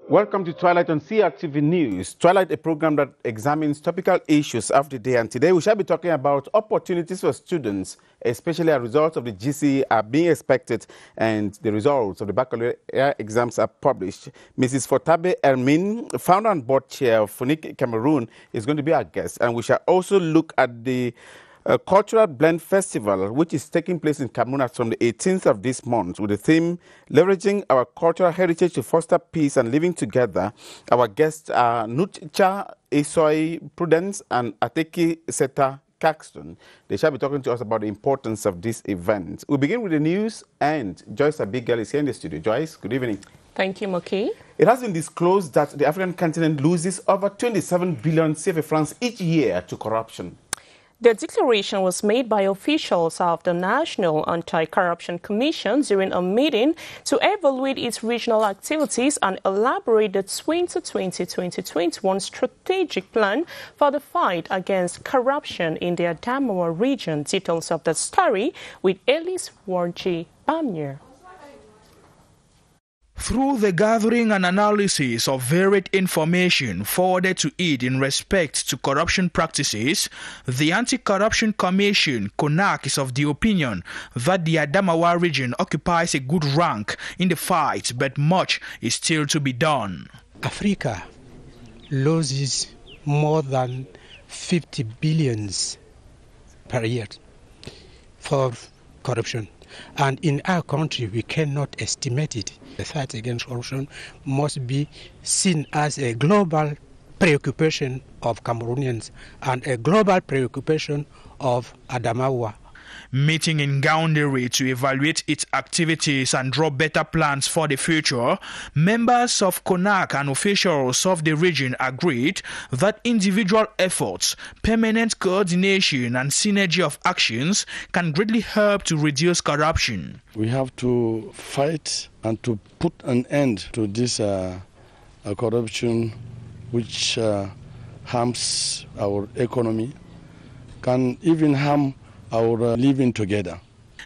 Welcome to Twilight on CRTV News. Twilight, a program that examines topical issues of the day. And today we shall be talking about opportunities for students, especially as results of the GCE are being expected and the results of the baccalaureate exams are published. Mrs. Fortabe Ermin, founder and board chair of FUNIC Cameroon, is going to be our guest. And we shall also look at the Cultural Blend Festival, which is taking place in Cameroon from the 18th of this month, with the theme Leveraging Our Cultural Heritage to Foster Peace and Living Together. Our guests are Nutcha Esoi Prudence and Ateki Seta Caxton. They shall be talking to us about the importance of this event. We begin with the news, and Joyce Abigail is here in the studio. Joyce, good evening. Thank you, Moki. It has been disclosed that the African continent loses over 27 billion CFA francs each year to corruption. The declaration was made by officials of the National Anti-Corruption Commission during a meeting to evaluate its regional activities and elaborate the 2020-2021 strategic plan for the fight against corruption in the Adamawa region. Details of the story with Elise Warji Bamir. Through the gathering and analysis of varied information forwarded to it in respect to corruption practices, the Anti-Corruption Commission, CONAC, is of the opinion that the Adamawa region occupies a good rank in the fight, but much is still to be done. Africa loses more than 50 billions per year for corruption. And in our country, we cannot estimate it. The fight against corruption must be seen as a global preoccupation of Cameroonians and a global preoccupation of Adamawa. Meeting in Gaoundéré to evaluate its activities and draw better plans for the future, members of CONAC and officials of the region agreed that individual efforts, permanent coordination and synergy of actions can greatly help to reduce corruption. We have to fight and to put an end to this corruption which harms our economy, can even harm our living together.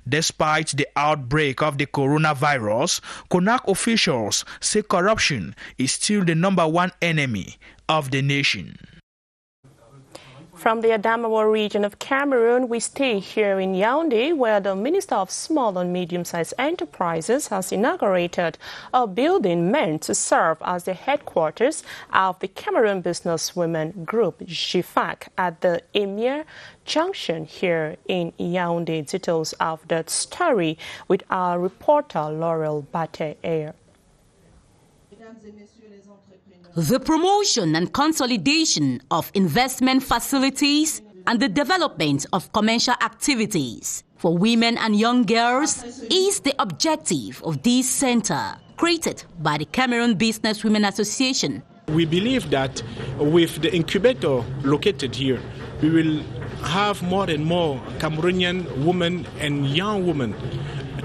Despite the outbreak of the coronavirus, CONAC officials say corruption is still the #1 enemy of the nation. From the Adamawa region of Cameroon, we stay here in Yaoundé, where the Minister of Small and Medium-Sized Enterprises has inaugurated a building meant to serve as the headquarters of the Cameroon Businesswomen Group, GFAC, at the Emir Junction here in Yaoundé. Details of that story with our reporter Laurel Bate-Air. The promotion and consolidation of investment facilities and the development of commercial activities for women and young girls is the objective of this center, created by the Cameroon Businesswomen Association. We believe that with the incubator located here, we will have more and more Cameroonian women and young women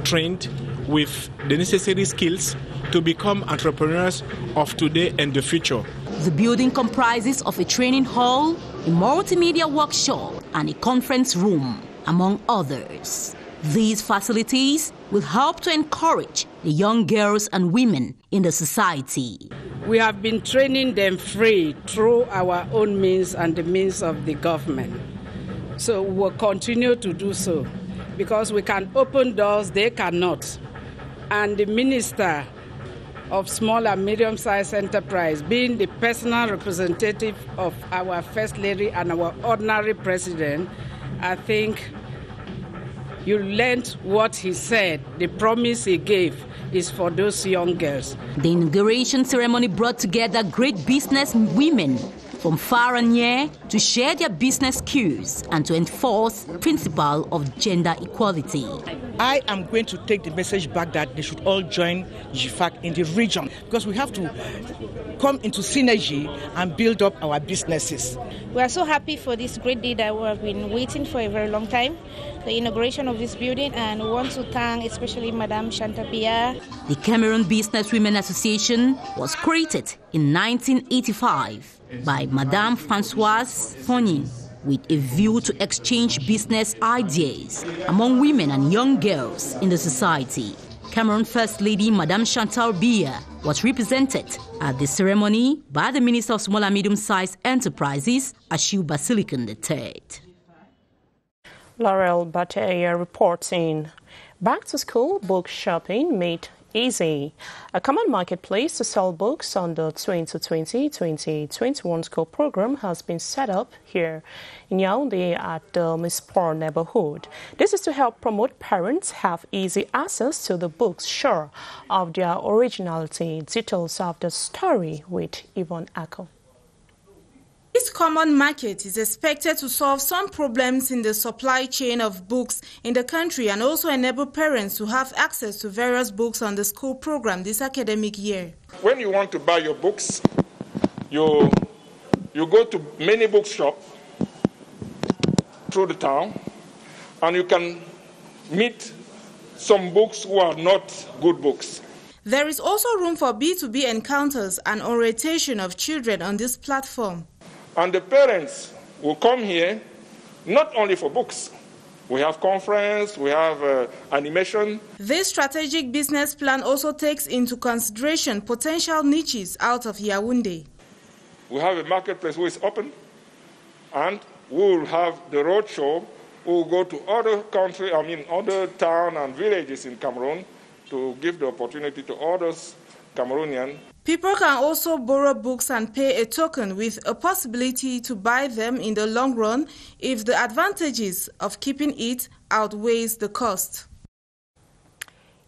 trained with the necessary skills to become entrepreneurs of today and the future. The building comprises of a training hall, a multimedia workshop, and a conference room, among others. These facilities will help to encourage the young girls and women in the society. We have been training them free through our own means and the means of the government. So we will continue to do so, because we can open doors they cannot. And the Minister of Small and Medium-Sized Enterprise, being the personal representative of our First Lady and our ordinary President, I think you learned what he said. The promise he gave is for those young girls. The inauguration ceremony brought together great business women from far and near to share their business skills and to enforce the principle of gender equality. I am going to take the message back that they should all join GFAC in the region, because we have to come into synergy and build up our businesses. We are so happy for this great day that we have been waiting for a very long time, the inauguration of this building, and we want to thank especially Madame Chantabia. The Cameroon Businesswomen Association was created in 1985 by Madame Françoise Fournier, with a view to exchange business ideas among women and young girls in the society. Cameroon First Lady Madame Chantal Biya was represented at the ceremony by the Minister of Small and Medium-Sized Enterprises, Ashiu Basilican III. Laurel Bataya reporting. Back to school book shopping made easy. A common marketplace to sell books on the 2020-2021 school program has been set up here in Yaoundé at the Mispor neighborhood. This is to help promote parents have easy access to the books sure of their originality. Details of the story with Yvonne Ako. This common market is expected to solve some problems in the supply chain of books in the country and also enable parents to have access to various books on the school program this academic year. When you want to buy your books, you go to many bookshops through the town, and you can meet some books who are not good books. There is also room for B2B encounters and orientation of children on this platform. And the parents will come here not only for books. We have conference, we have animation. This strategic business plan also takes into consideration potential niches out of Yaoundé. We have a marketplace which is open, and we will have the roadshow. We will go to other countries, other towns and villages in Cameroon to give the opportunity to others Cameroonians. People can also borrow books and pay a token with a possibility to buy them in the long run if the advantages of keeping it outweighs the cost.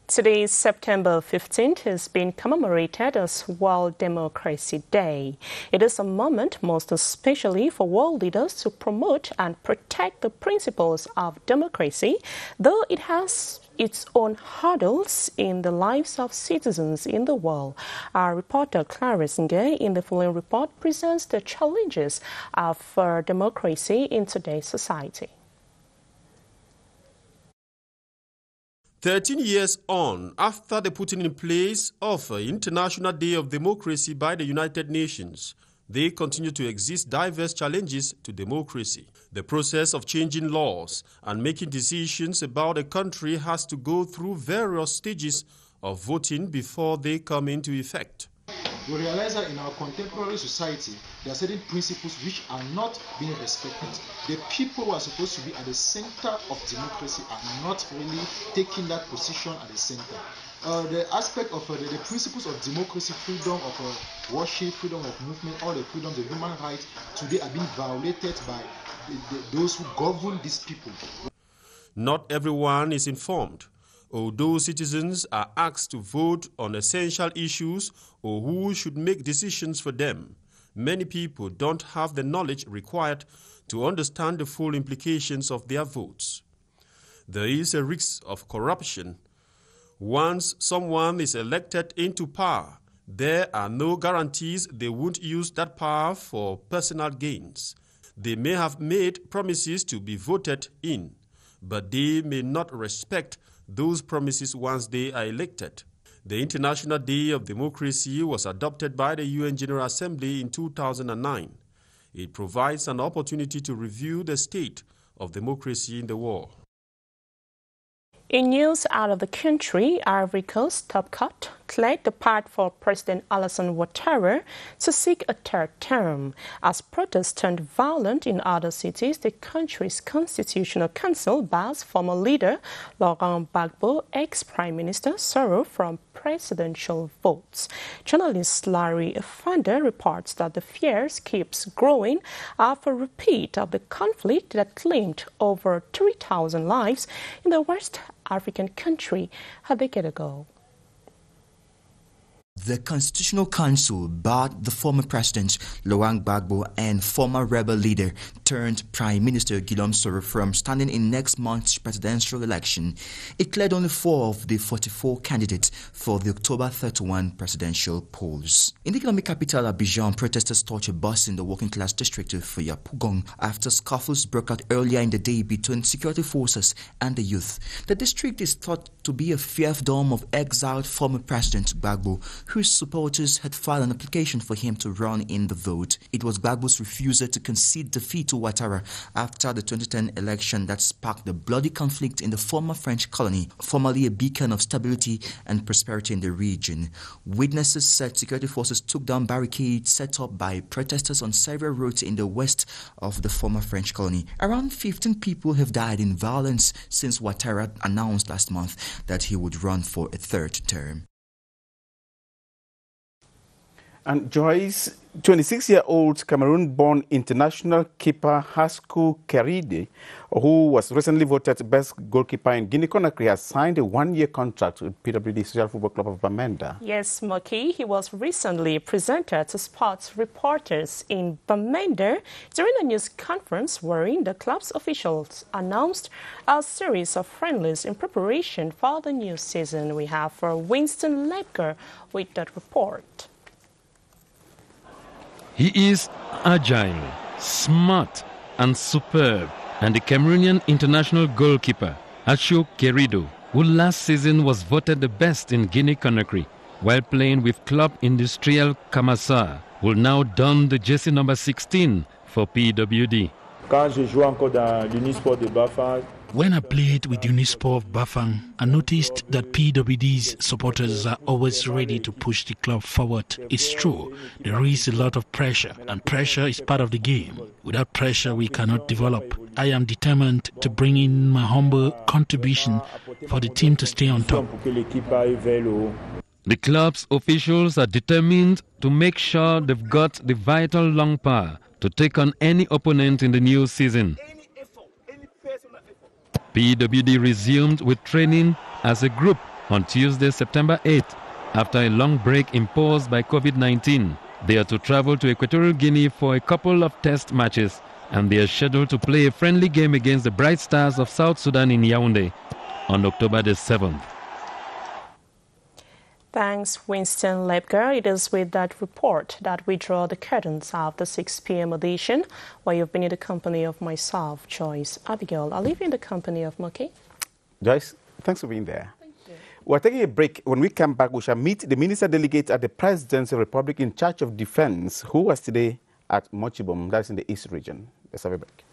Today, September 15th, has been commemorated as World Democracy Day. It is a moment most especially for world leaders to promote and protect the principles of democracy, though it has its own hurdles in the lives of citizens in the world. Our reporter Clarice Ngay in the following report presents the challenges of democracy in today's society. 13 years on, after the putting in place of International Day of Democracy by the United Nations, there continue to exist diverse challenges to democracy. The process of changing laws and making decisions about a country has to go through various stages of voting before they come into effect. We realize that in our contemporary society, there are certain principles which are not being respected. The people who are supposed to be at the center of democracy are not really taking that position at the center. The aspect of the principles of democracy, freedom of worship, freedom of movement, all the freedoms of human rights today are being violated by those who govern these people. Not everyone is informed. Although citizens are asked to vote on essential issues or who should make decisions for them, many people don't have the knowledge required to understand the full implications of their votes. There is a risk of corruption. Once someone is elected into power, there are no guarantees they won't use that power for personal gains. They may have made promises to be voted in, but they may not respect those promises once they are elected. The International Day of Democracy was adopted by the UN General Assembly in 2009. It provides an opportunity to review the state of democracy in the world. In news out of the country, Ivory Coast top court cleared the path for President Alassane Ouattara to seek a third term. As protests turned violent in other cities, the country's Constitutional Council bars former leader Laurent Gbagbo, ex-Prime Minister Soro, from presidential votes. Journalist Larry Afanda reports that the fears keeps growing after a repeat of the conflict that claimed over 3,000 lives in the West African country a decade ago. The Constitutional Council barred the former president Laurent Gbagbo and former rebel leader turned Prime Minister Guillaume Soro from standing in next month's presidential election. It cleared only 4 of the 44 candidates for the October 31 presidential polls. In the economic capital Abidjan, protesters torched a bus in the working-class district of Yapougon after scuffles broke out earlier in the day between security forces and the youth. The district is thought to be a fiefdom of exiled former President Gbagbo, whose supporters had filed an application for him to run in the vote. It was Gbagbo's refusal to concede defeat to Ouattara after the 2010 election that sparked the bloody conflict in the former French colony, formerly a beacon of stability and prosperity in the region. Witnesses said security forces took down barricades set up by protesters on several roads in the west of the former French colony. Around 15 people have died in violence since Ouattara announced last month that he would run for a third term. And Joyce, 26-year-old Cameroon-born international keeper Haskou Keride, who was recently voted best goalkeeper in Guinea-Conakry, has signed a one-year contract with PWD Social Football Club of Bamenda. Yes, Moki, he was recently presented to sports reporters in Bamenda during a news conference wherein the club's officials announced a series of friendlies in preparation for the new season. We have Winston Ledger with that report. He is agile, smart and superb, and the Cameroonian international goalkeeper, Haskou Keride, who last season was voted the best in Guinea-Conakry, while playing with Club Industriel Kamassa, will now don the jersey number 16 for PWD. When I played with Unisport of Bafang, I noticed that PWD's supporters are always ready to push the club forward. It's true, there is a lot of pressure, and pressure is part of the game. Without pressure, we cannot develop. I am determined to bring in my humble contribution for the team to stay on top. The club's officials are determined to make sure they've got the vital lung power to take on any opponent in the new season. PWD resumed with training as a group on Tuesday, September 8th, after a long break imposed by COVID-19. They are to travel to Equatorial Guinea for a couple of test matches, and they are scheduled to play a friendly game against the Bright Stars of South Sudan in Yaoundé on October the 7th. Thanks, Winston Ledger. It is with that report that we draw the curtains of the 6 p.m. edition, where you've been in the company of myself, Joyce Abigail. I'll leave you in the company of Moki. Joyce, thanks for being there. Thank you. We're taking a break. When we come back, we shall meet the minister delegate at the Presidency Republic in charge of defense, who was today at Mochibom, that's in the East region. Let's have a break.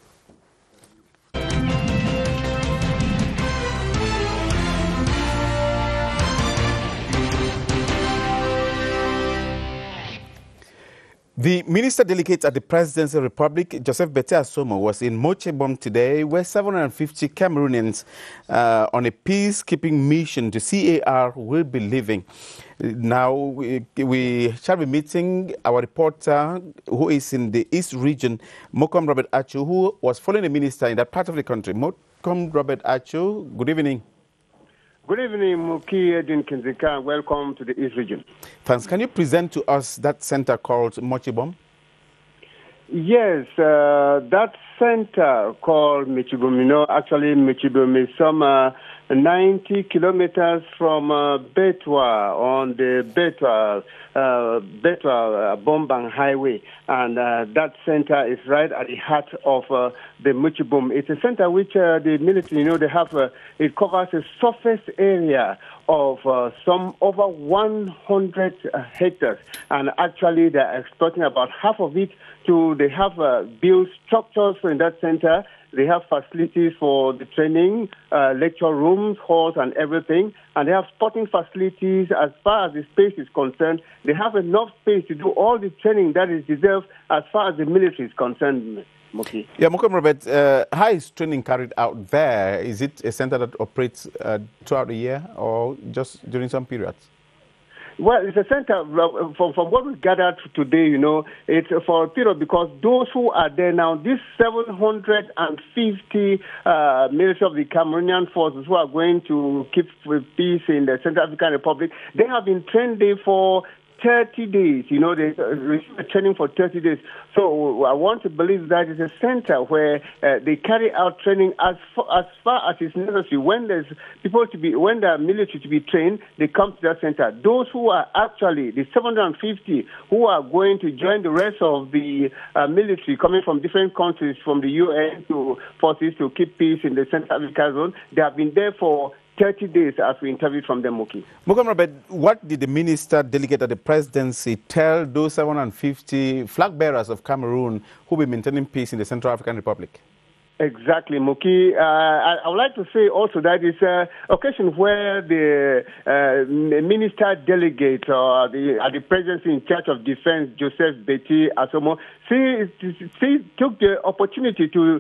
The minister delegate at the Presidency Republic, Joseph Bete Asomo, was in Mochibom today, where 750 Cameroonians on a peacekeeping mission to CAR will be living. Now, we shall be meeting our reporter who is in the East region, Mokom Robert Achu, who was following the minister in that part of the country. Mokom Robert Achu, good evening. Good evening, Muki Edin Kenzika. Welcome to the East region. Thanks. Can you present to us that center called Mochibom? Yes, that center called Mochibom, actually Mochibom is some 90 kilometers from Betwa on the Betwa Bombang Highway. And that center is right at the heart of the Mochibom. It's a center which the military, they have, it covers a surface area of some over 100 hectares. And actually, they're exploiting about half of it they have built structures in that center. They have facilities for the training, lecture rooms, halls, and everything. And they have sporting facilities as far as the space is concerned. They have enough space to do all the training that is deserved as far as the military is concerned. Moki. Yeah, Mokom Robert, how is training carried out there? Is it a center that operates throughout the year or just during some periods? Well, it's a center, from what we gathered today, it's for a period because those who are there now, these 750 military of the Cameroonian forces who are going to keep peace in the Central African Republic, they have been trained there for 30 days, they receive training for 30 days. So I want to believe that it's a center where they carry out training as far as is necessary. When there's when there are military to be trained, they come to that center. Those who are actually the 750 who are going to join the rest of the military coming from different countries, from the UN to forces to keep peace in the Central African zone, they have been there for 30 days as we interviewed from them, Muki. Mokom Robert, what did the minister delegate at the presidency tell those 750 flag bearers of Cameroon who will be maintaining peace in the Central African Republic? Exactly, Muki. I would like to say also that it's an occasion where the minister delegate at the presidency in charge of defense, Joseph Betty Asomo, she took the opportunity to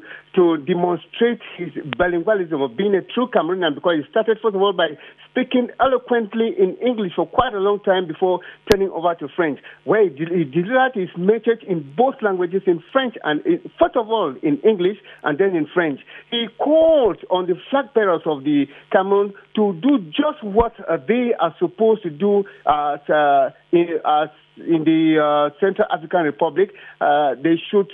demonstrate his bilingualism of being a true Cameroonian, because he started, first of all, by speaking eloquently in English for quite a long time before turning over to French, where he delivered his message in both languages, in French and, first of all, in English and then in French. He called on the flag bearers of the Cameroon to do just what they are supposed to do in the Central African Republic. They should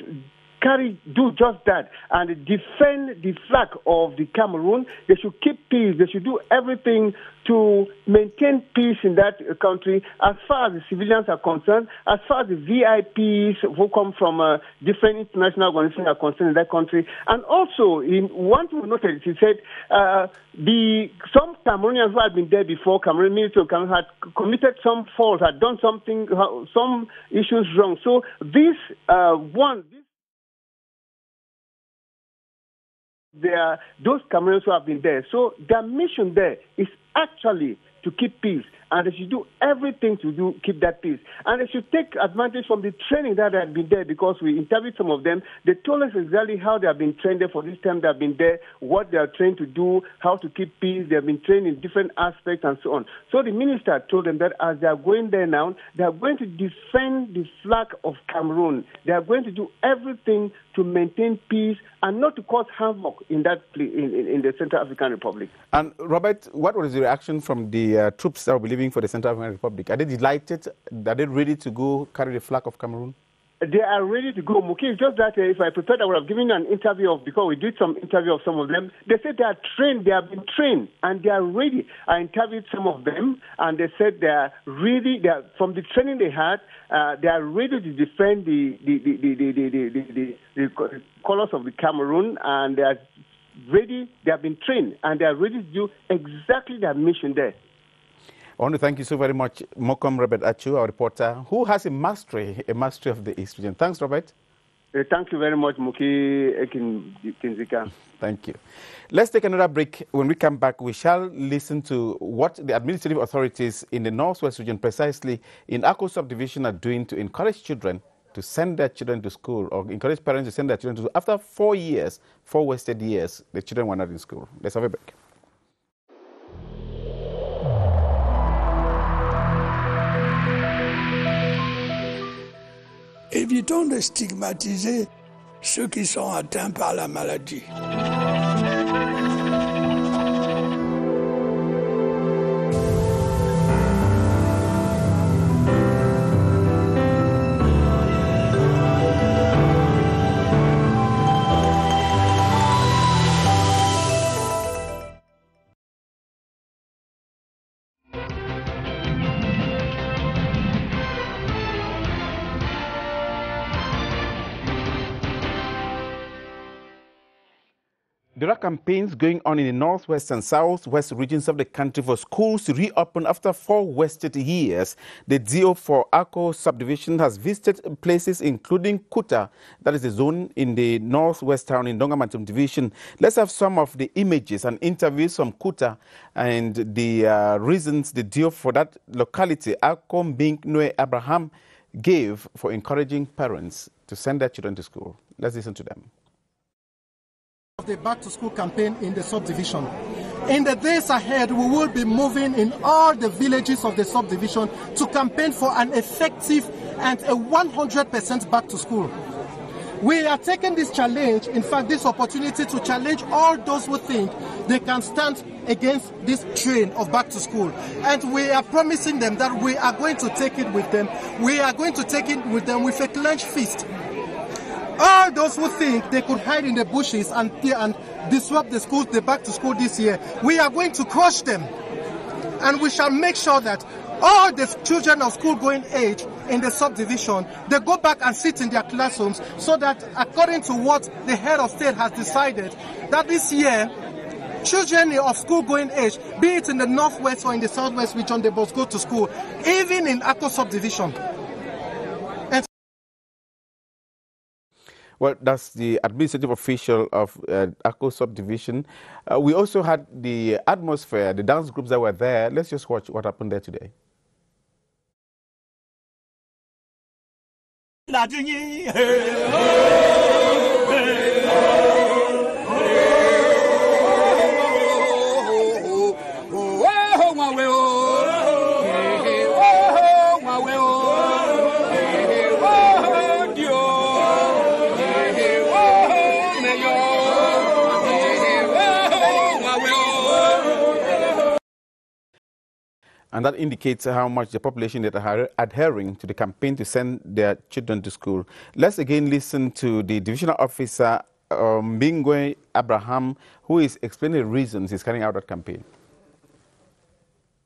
do just that and defend the flag of the Cameroon. They should keep peace. They should do everything to maintain peace in that country as far as the civilians are concerned, as far as the VIPs who come from different international organizations are concerned in that country. And also, in one thing we noted, he said some Cameroonians who had been there before, Cameroon military had committed some faults, had done some issues wrong. So there are those Cameroonians who have been there. So their mission there is actually to keep peace, and they should do everything to keep that peace. And they should take advantage from the training that had been there, because we interviewed some of them. They told us exactly how they have been trained there for this time they have been there, what they are trained to do, how to keep peace. They have been trained in different aspects and so on. So the minister told them that as they are going there now, they are going to defend the flag of Cameroon. They are going to do everything to maintain peace and not to cause havoc in the Central African Republic. And Robert, what was the reaction from the troops that will be leaving for the Central African Republic? Are they delighted? Are they ready to go carry the flag of Cameroon? They are ready to go, Muki. It's just that if I prepared, I would have given you an interview because we did some interview of some of them. They said they are trained, they have been trained, and they are ready. I interviewed some of them, and they said they are ready. From the training they had, they are ready to defend the colors of the Cameroon, and they are ready. They have been trained, and they are ready to do exactly their mission there. I want to thank you so very much, Mokom Robert Achu, our reporter, who has a mastery of the East region. Thanks, Robert. Thank you very much, Muki Kinzika. Thank you. Let's take another break. When we come back, we shall listen to what the administrative authorities in the Northwest region, precisely in Akko subdivision, are doing to encourage children to send their children to school, or encourage parents to send their children to school. After 4 years, 4 wasted years, the children were not in school. Let's have a break. Évitons de stigmatiser ceux qui sont atteints par la maladie. There are campaigns going on in the northwest and southwest regions of the country for schools to reopen after 4 wasted years. The DO for Akko subdivision has visited places including Kuta, that is the zone in the northwest town in Dongamantum division. Let's have some of the images and interviews from Kuta and the reasons the DO for that locality, Akko Mbink Noe Abraham, gave for encouraging parents to send their children to school. Let's listen to them. Of the Back to School campaign in the subdivision. In the days ahead, we will be moving in all the villages of the subdivision to campaign for an effective and a 100% back to school. We are taking this challenge, in fact, this opportunity to challenge all those who think they can stand against this train of back to school. And we are promising them that we are going to take it with them. We are going to take it with them with a clenched fist. All those who think they could hide in the bushes and disrupt the schools, the back to school this year, we are going to crush them. And we shall make sure that all the children of school-going age in the subdivision, they go back and sit in their classrooms so that according to what the head of state has decided, that this year children of school-going age, be it in the northwest or in the southwest region, they must go to school, even in Akko subdivision. Well, that's the administrative official of Akko subdivision. We also had the atmosphere, the dance groups that were there. Let's just watch what happened there today. And that indicates how much the population that are adhering to the campaign to send their children to school. Let's again listen to the divisional officer, Mbingwe Abraham, who is explaining the reasons he's carrying out that campaign.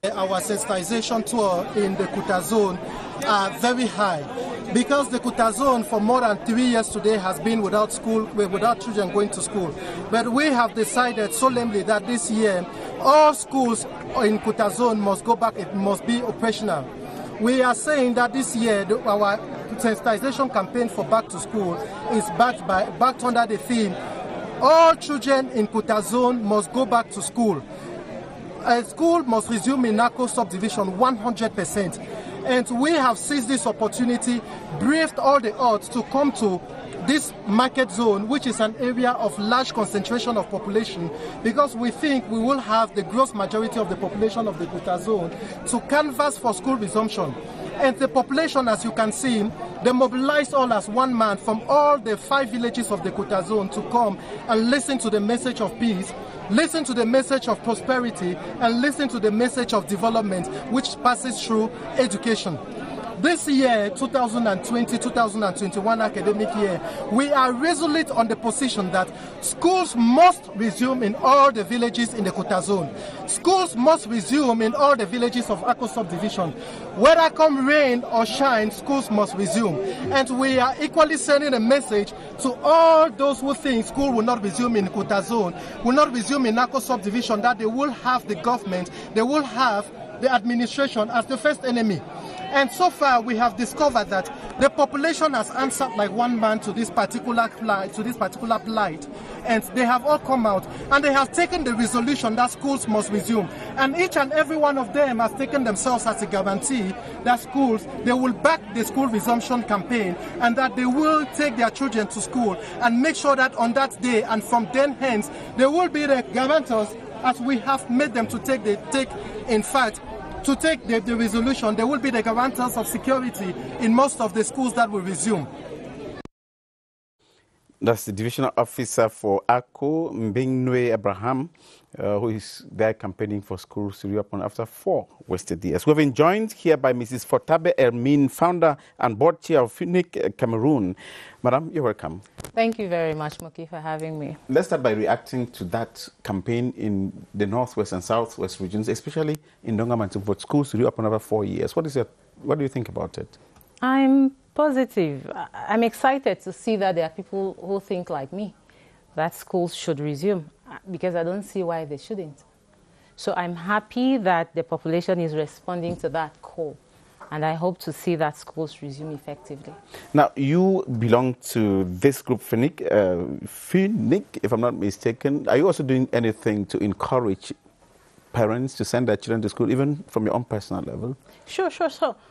Our sensitization tour in the Kuta zone are very high because the Kuta zone for more than 3 years today has been without school, without children going to school. But we have decided solemnly that this year all schools in Kuta zone must go back, it must be operational. We are saying that this year our sensitization campaign for back to school is backed under the theme, all children in Kuta zone must go back to school. A school must resume in Akko subdivision 100%. And we have seized this opportunity, braved all the odds to come to this market zone, which is an area of large concentration of population, because we think we will have the gross majority of the population of the Kuta zone to canvass for school resumption. And the population, as you can see, they mobilized all as one man from all the 5 villages of the Kuta zone to come and listen to the message of peace, listen to the message of prosperity, and listen to the message of development, which passes through education. This year, 2020-2021 academic year, we are resolute on the position that schools must resume in all the villages in the Kuta zone. Schools must resume in all the villages of Akko subdivision. Whether come rain or shine, schools must resume. And we are equally sending a message to all those who think school will not resume in Kuta zone, will not resume in Akko subdivision, that they will have the government, they will have the administration as the first enemy. And so far, we have discovered that the population has answered like one man to this particular plight, and they have all come out and they have taken the resolution that schools must resume. And each and every one of them has taken themselves as a guarantee that schools, they will back the school resumption campaign, and that they will take their children to school and make sure that on that day and from then hence, they will be the guarantors, as we have made them to take the resolution. They will be the guarantors of security in most of the schools that will resume. That's the divisional officer for Akko, Mbingwe Abraham, who is there campaigning for schools to reopen after 4 wasted years. We've been joined here by Mrs. Fotabe Ermin, founder and board chair of FUNIC Cameroon. Madam, you're welcome. Thank you very much, Moki, for having me. Let's start by reacting to that campaign in the northwest and southwest regions, especially in Dongaman, for schools to reopen after 4 years. What do you think about it? I'm positive. I'm excited to see that there are people who think like me, that schools should resume, because I don't see why they shouldn't. So I'm happy that the population is responding to that call, and I hope to see that schools resume effectively. Now, you belong to this group, FUNIC, if I'm not mistaken. Are you also doing anything to encourage parents to send their children to school, even from your own personal level? Sure.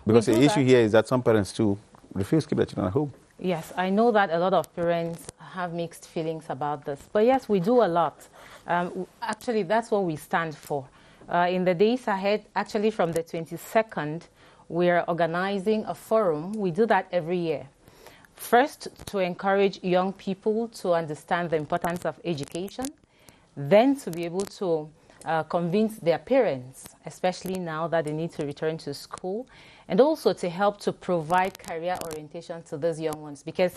Because the issue here is that some parents too refuse to keep their children at home. Yes, I know that a lot of parents have mixed feelings about this. But yes, we do a lot. Actually, that's what we stand for. In the days ahead, actually from the 22nd, we're organizing a forum. We do that every year. First, to encourage young people to understand the importance of education. Then to be able to convince their parents, especially now that they need to return to school, and also to help to provide career orientation to those young ones. Because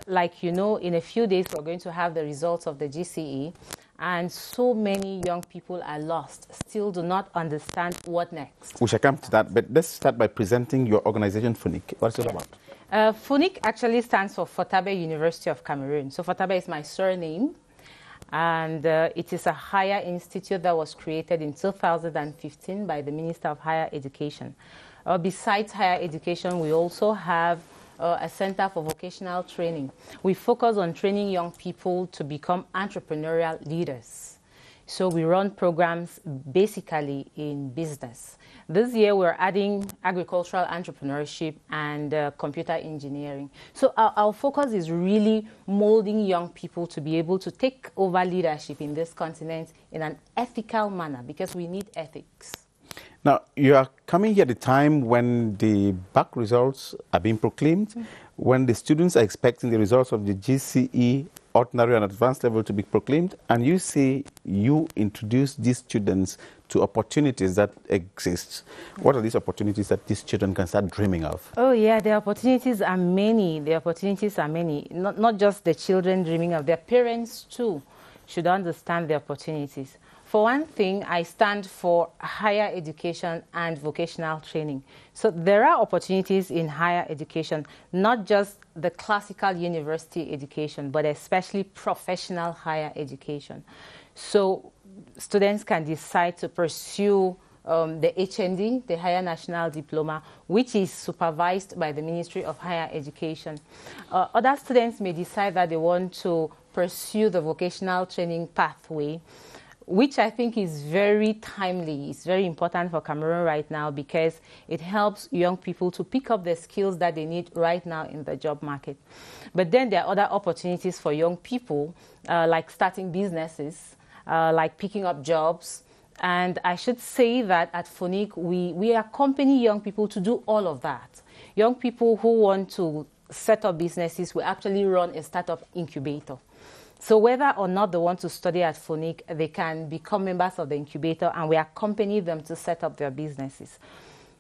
like you know, in a few days, we're going to have the results of the GCE, and so many young people are lost, still do not understand what next. We shall come to that, but let's start by presenting your organization, FUNIC. What's it about? FUNIC actually stands for Fotabe University of Cameroon. So Fotabe is my surname. And it is a higher institute that was created in 2015 by the Minister of Higher Education. Besides higher education, we also have a Center for Vocational Training. We focus on training young people to become entrepreneurial leaders. So we run programs basically in business. This year we're adding agricultural entrepreneurship and computer engineering. So our focus is really molding young people to be able to take over leadership in this continent in an ethical manner, because we need ethics. Now, you are coming here at a time when the back results are being proclaimed, when the students are expecting the results of the GCE ordinary and advanced level to be proclaimed, and you say you introduce these students to opportunities that exist. What are these opportunities that these children can start dreaming of? Oh yeah, the opportunities are many. The opportunities are many. Not just the children dreaming of, their parents too should understand the opportunities. For one thing, I stand for higher education and vocational training. So there are opportunities in higher education, not just the classical university education, but especially professional higher education. So students can decide to pursue the HND, the Higher National Diploma, which is supervised by the Ministry of Higher Education. Other students may decide that they want to pursue the vocational training pathway, which I think is very timely. It's very important for Cameroon right now, because it helps young people to pick up the skills that they need right now in the job market. But then there are other opportunities for young people, like starting businesses, like picking up jobs. And I should say that at FONIC, we accompany young people to do all of that. Young people who want to set up businesses, we actually run a startup incubator. So whether or not they want to study at FONIC, they can become members of the incubator, and we accompany them to set up their businesses.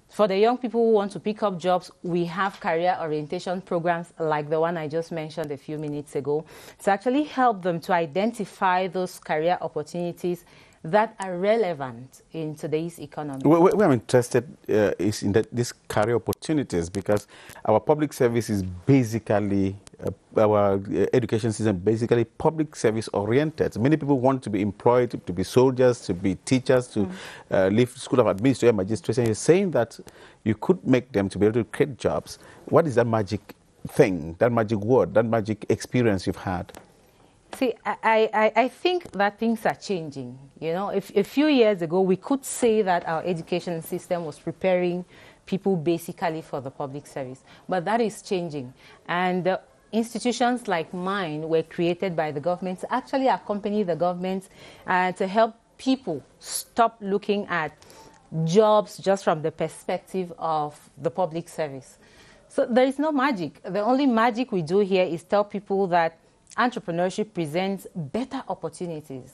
For the young people who want to pick up jobs, we have career orientation programs like the one I just mentioned a few minutes ago, to actually help them to identify those career opportunities that are relevant in today's economy. What I'm interested is in these career opportunities, because our public service is basically, our education system basically public service oriented. Many people want to be employed, to be soldiers, to be teachers, to leave school of administration, magistration. You're saying that you could make them to be able to create jobs. What is that magic thing, that magic word, that magic experience you've had? See, I think that things are changing. You know, a few years ago, we could say that our education system was preparing people basically for the public service. But that is changing. And institutions like mine were created by the government to actually accompany the government to help people stop looking at jobs just from the perspective of the public service. So there is no magic. The only magic we do here is tell people that entrepreneurship presents better opportunities.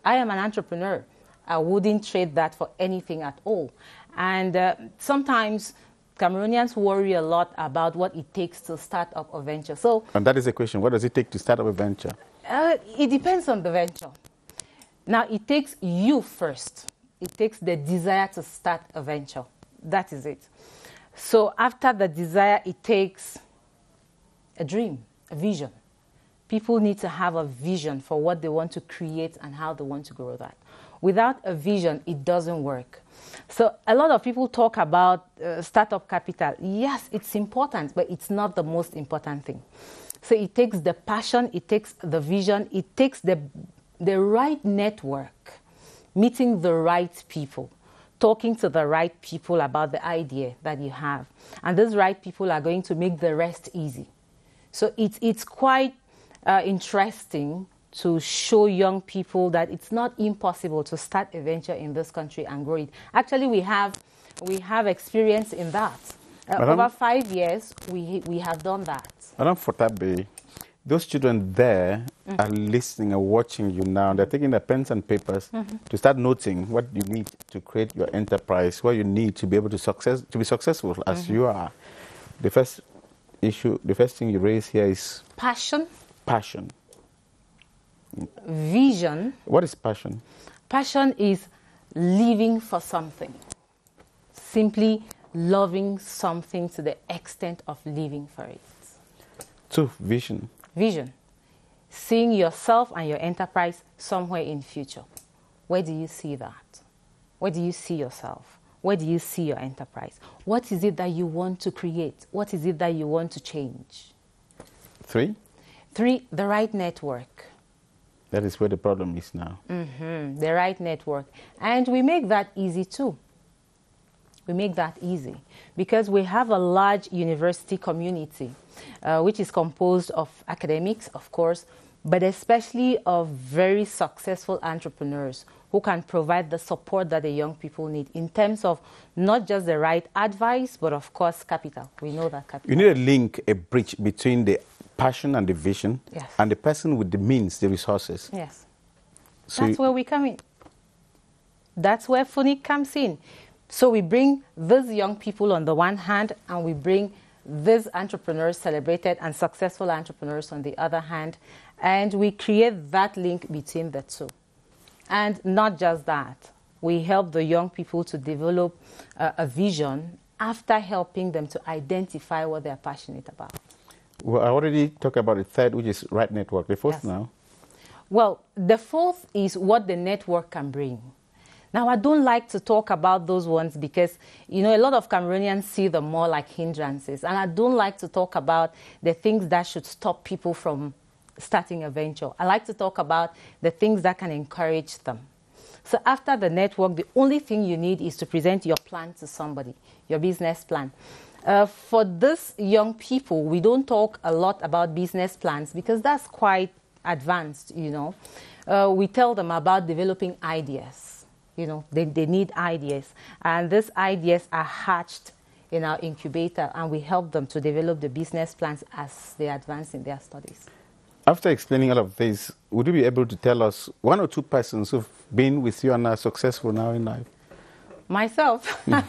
I am an entrepreneur. I wouldn't trade that for anything at all. And sometimes Cameroonians worry a lot about what it takes to start up a venture. So, and that is the question. What does it take to start up a venture? It depends on the venture. Now, it takes you first. It takes the desire to start a venture. That is it. So after the desire, it takes a dream, a vision. People need to have a vision for what they want to create and how they want to grow that. Without a vision, it doesn't work. So a lot of people talk about startup capital. Yes, it's important, but it's not the most important thing. So it takes the passion, it takes the vision, it takes the right network, meeting the right people, talking to the right people about the idea that you have. And those right people are going to make the rest easy. So it's quite interesting to show young people that it's not impossible to start a venture in this country and grow it. Actually, we have experience in that. Over 5 years, we have done that. Madam Fotabe, those children there are listening and watching you now. They're taking their pens and papers to start noting what you need to create your enterprise, what you need to be able to be successful as you are. The first thing you raise here is passion. Passion. Vision. What is passion? Passion is living for something. Simply loving something to the extent of living for it. So, vision. Vision. seeing yourself and your enterprise somewhere in future. Where do you see that? Where do you see yourself? Where do you see your enterprise? What is it that you want to create? What is it that you want to change? 3? 3, the right network. That is where the problem is now. The right network. And we make that easy too. We make that easy because we have a large university community, which is composed of academics, of course, but especially of very successful entrepreneurs who can provide the support that the young people need in terms of not just the right advice, but of course capital. We know that capital. You need a link, a bridge between the passion and the vision, yes, and the person with the means, the resources. Yes. So that's where we come in. That's where FUNIC comes in. So we bring these young people on the one hand, and we bring these entrepreneurs, celebrated and successful entrepreneurs on the other hand, and we create that link between the two. And not just that, we help the young people to develop a vision after helping them to identify what they're passionate about. Well, I already talked about the 3rd, which is right network. The 4th now? Well, the 4th is what the network can bring. Now, I don't like to talk about those ones because, you know, a lot of Cameroonians see them more like hindrances. And I don't like to talk about the things that should stop people from starting a venture. I like to talk about the things that can encourage them. So after the network, the only thing you need is to present your plan to somebody, your business plan. For these young people, we don't talk a lot about business plans because that's quite advanced, you know. We tell them about developing ideas. You know, they need ideas. And these ideas are hatched in our incubator, and we help them to develop the business plans as they advance in their studies. After explaining all of this, would you be able to tell us 1 or 2 persons who've been with you and are successful now in life? Myself. No,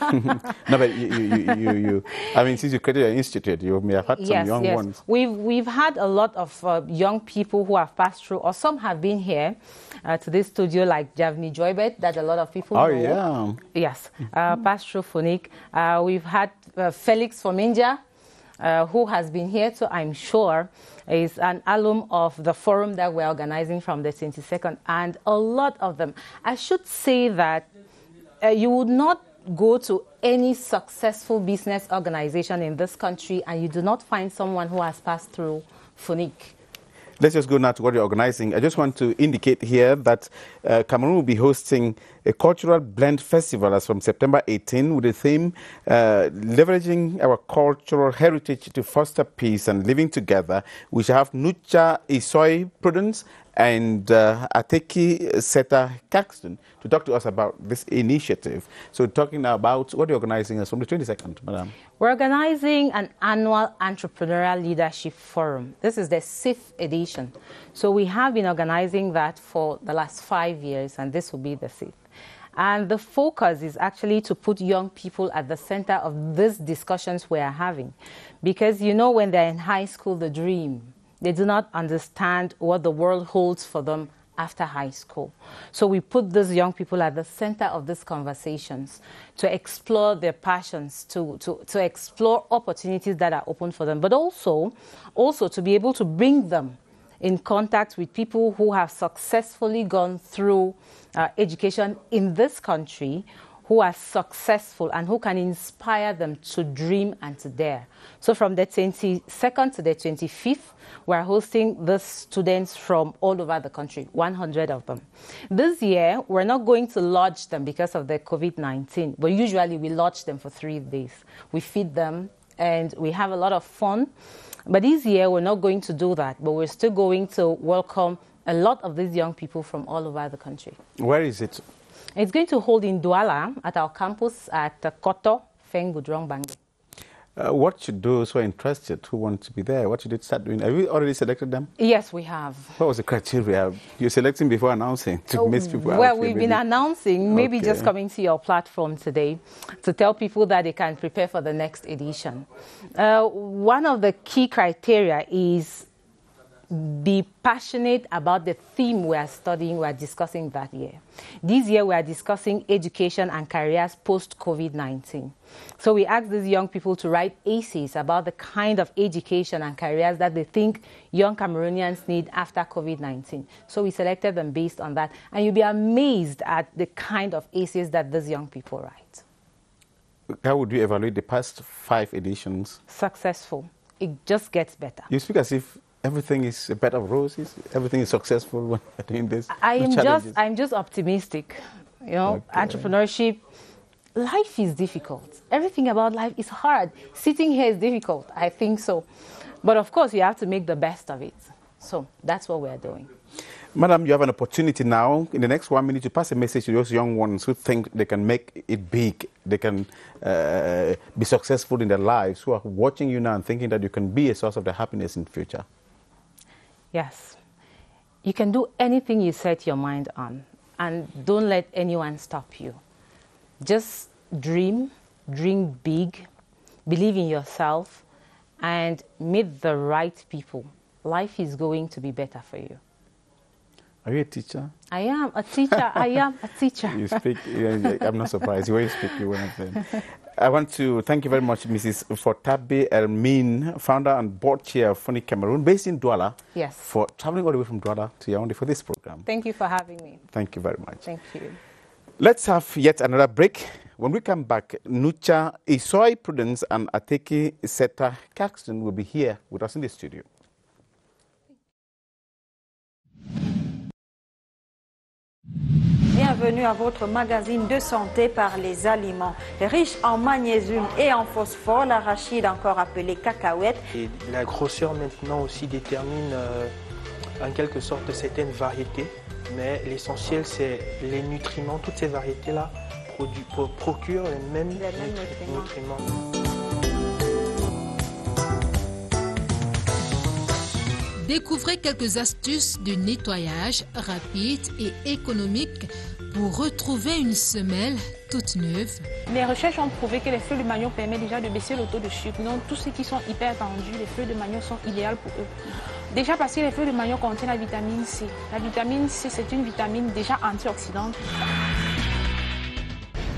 but you I mean, since you created an institute, you may have had some young ones. We've had a lot of young people who have passed through, or some have been here to this studio, like Javni Joybet, that a lot of people know. Yeah. Yes, passed through FUNIC. We've had Felix from India, who has been here, so I'm sure is an alum of the forum that we're organizing from the 22nd, and a lot of them. I should say that you would not go to any successful business organization in this country and you do not find someone who has passed through FUNIC. Let's just go now to what you're organizing. I just want to indicate here that Cameroon will be hosting a cultural blend festival as from September 18 with the theme leveraging our cultural heritage to foster peace and living together. We shall have Nucha Isoi Prudence and Ateki Seta Caxton to talk to us about this initiative. So talking now about what you're organizing as from the 22nd, Madam. We're organizing an annual entrepreneurial leadership forum. This is the 6th edition. So we have been organizing that for the last 5 years, and this will be the 6th. And the focus is actually to put young people at the center of these discussions we are having. Because, you know, when they're in high school, the dream, they do not understand what the world holds for them after high school. So we put these young people at the center of these conversations to explore their passions, to explore opportunities that are open for them, but also to be able to bring them in contact with people who have successfully gone through education in this country, who are successful and who can inspire them to dream and to dare. So from the 22nd to the 25th, we're hosting the students from all over the country, 100 of them. This year, we're not going to lodge them because of the COVID-19, but usually we lodge them for 3 days. We feed them and we have a lot of fun. But this year, we're not going to do that, but we're still going to welcome a lot of these young people from all over the country. Where is it? It's going to hold in Douala at our campus at Koto, Fengudrong, Bangui. What should those who are interested, who want to be there, what should they start doing? Have you already selected them? Yes, we have. What was the criteria? You're selecting before announcing to miss people out. Well, we've been announcing, maybe just coming to your platform today to tell people that they can prepare for the next edition. One of the key criteria is be passionate about the theme we are discussing that year. This year we are discussing education and careers post-COVID-19. So we asked these young people to write essays about the kind of education and careers that they think young Cameroonians need after COVID-19. So we selected them based on that. And you'll be amazed at the kind of essays that these young people write. How would you evaluate the past 5 editions? Successful. It just gets better. You speak as if everything is a bed of roses, everything is successful when you're doing this. I'm just optimistic. You know, entrepreneurship, life is difficult. Everything about life is hard. Sitting here is difficult, I think so. But of course, you have to make the best of it. So that's what we're doing. Madam, you have an opportunity now, in the next 1 minute, to pass a message to those young ones who think they can make it big, they can be successful in their lives, who are watching you now and thinking that you can be a source of their happiness in the future. Yes. You can do anything you set your mind on, and don't let anyone stop you. Just dream big, believe in yourself, and meet the right people. Life is going to be better for you. Are you a teacher? I am a teacher. I am a teacher. You speak, I'm not surprised. The way you speak, you're one of them. I want to thank you very much, Mrs. Fortabe Elmine, founder and board chair of Funny Cameroon, based in Douala. Yes. For traveling all the way from Douala to Yaoundé for this program. Thank you for having me. Thank you very much. Thank you. Let's have yet another break. When we come back, Nucha Isoi Prudence and Ateki Seta Caxton will be here with us in the studio. Bienvenue à votre magazine de santé par les aliments. Riche en magnésium et en phosphore, l'arachide, encore appelé cacahuète. Et la grosseur maintenant aussi détermine en quelque sorte certaines variétés, mais l'essentiel c'est les nutriments. Toutes ces variétés-là procurent les mêmes nutriments. Découvrez quelques astuces de nettoyage rapide et économique pour retrouver une semelle toute neuve. Les recherches ont prouvé que les feuilles de manioc permettent déjà de baisser le taux de sucre. Donc tous ceux qui sont hyper tendus, les feuilles de manioc sont idéales pour eux. Déjà parce que les feuilles de manioc contiennent la vitamine C. La vitamine C, c'est une vitamine déjà antioxydante.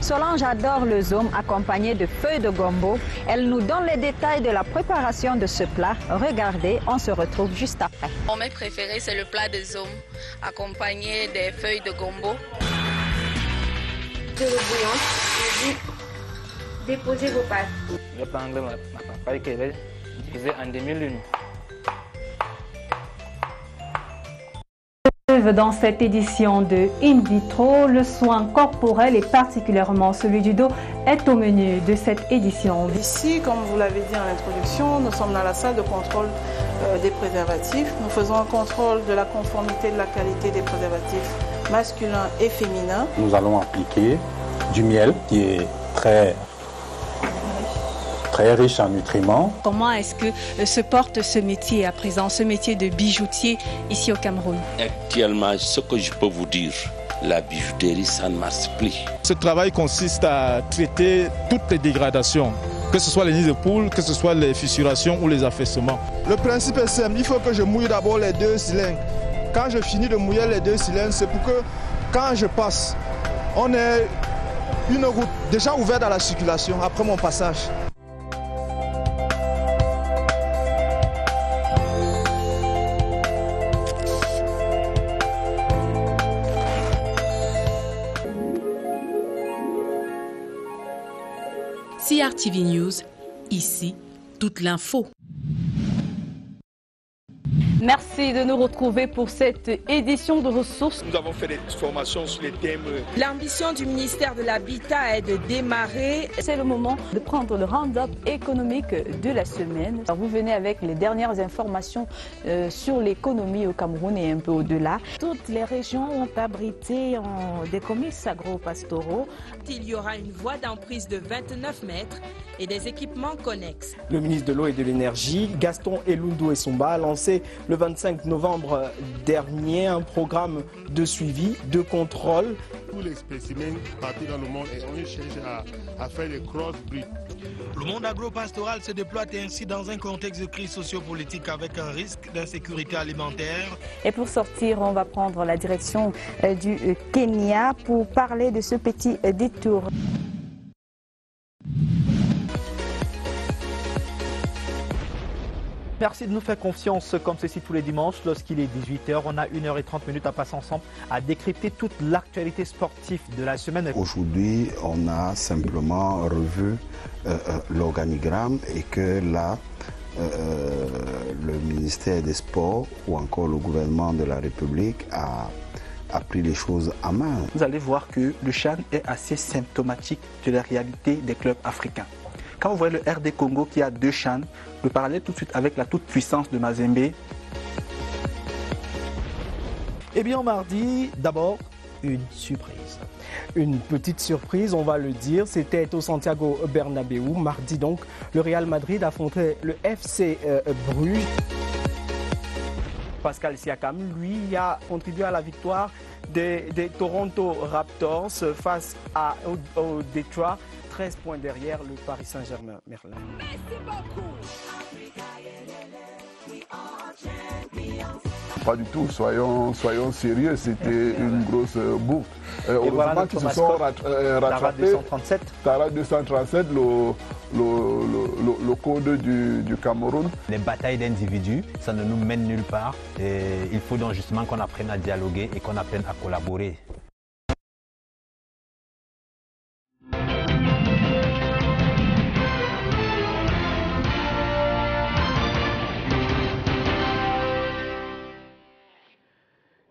Solange adore le zome accompagné de feuilles de gombo. Elle nous donne les détails de la préparation de ce plat. Regardez, on se retrouve juste après. Mon mets préféré, c'est le plat de zome accompagné des feuilles de gombo. De l'eau bouillante, déposez vos pâtes. Je prends ma papaye que je vais diviser en demi-lune. Dans cette édition de In Vitro, le soin corporel et particulièrement celui du dos est au menu de cette édition. Ici, comme vous l'avez dit en introduction, nous sommes dans la salle de contrôle des préservatifs. Nous faisons un contrôle de la conformité de la qualité des préservatifs masculins et féminins. Nous allons appliquer du miel qui est très riche en nutriments. Comment est-ce que se porte ce métier à présent, ce métier de bijoutier ici au Cameroun? Actuellement, ce que je peux vous dire, la bijouterie, ça ne marche plus. Ce travail consiste à traiter toutes les dégradations, que ce soit les nids de poules, que ce soit les fissurations ou les affaissements. Le principe est simple, il faut que je mouille d'abord les 2 cylindres. Quand je finis de mouiller les 2 cylindres, c'est pour que quand je passe, on ait une route déjà ouverte à la circulation après mon passage. CRTV News, ici, toute l'info. Merci de nous retrouver pour cette édition de ressources. Nous avons fait des formations sur les thèmes. L'ambition du ministère de l'Habitat est de démarrer. C'est le moment de prendre le round-up économique de la semaine. Vous venez avec les dernières informations sur l'économie au Cameroun et un peu au-delà. Toutes les régions ont abrité des comices agro-pastoraux. Il y aura une voie d'emprise de 29 mètres et des équipements connexes. Le ministre de l'Eau et de l'Énergie, Gaston Elundu Essomba, a lancé le 25 novembre dernier, un programme de suivi, de contrôle. Tous les spécimens partout dans le monde et on cherche à faire des cross-breeds. Le monde agro-pastoral se déploie ainsi dans un contexte de crise sociopolitique avec un risque d'insécurité alimentaire. Et pour sortir, on va prendre la direction du Kenya pour parler de ce petit détour. Merci de nous faire confiance comme ceci tous les dimanches. Lorsqu'il est 18h, on a 1h30 à passer ensemble à décrypter toute l'actualité sportive de la semaine. Aujourd'hui, on a simplement revu l'organigramme et que là, le ministère des Sports ou encore le gouvernement de la République a pris les choses en main. Vous allez voir que le CHAN est assez symptomatique de la réalité des clubs africains. Quand vous voyez le RD Congo qui a 2 CHAN, le parallèle tout de suite avec la toute-puissance de Mazembe. Eh bien, mardi, d'abord, une surprise. Une petite surprise, on va le dire, c'était au Santiago Bernabéu. Mardi donc, le Real Madrid affrontait le FC Bruges. Pascal Siakam, lui, a contribué à la victoire des Toronto Raptors face au Detroit. 13 points derrière le Paris Saint-Germain. Merlin. Merci beaucoup. Pas du tout, soyons sérieux, c'était une grosse bouffe. Heureusement qu'ils se sont rattrapés. Tara 237, le code du Cameroun. Les batailles d'individus, ça ne nous mène nulle part. Et il faut donc justement qu'on apprenne à dialoguer et qu'on apprenne à collaborer.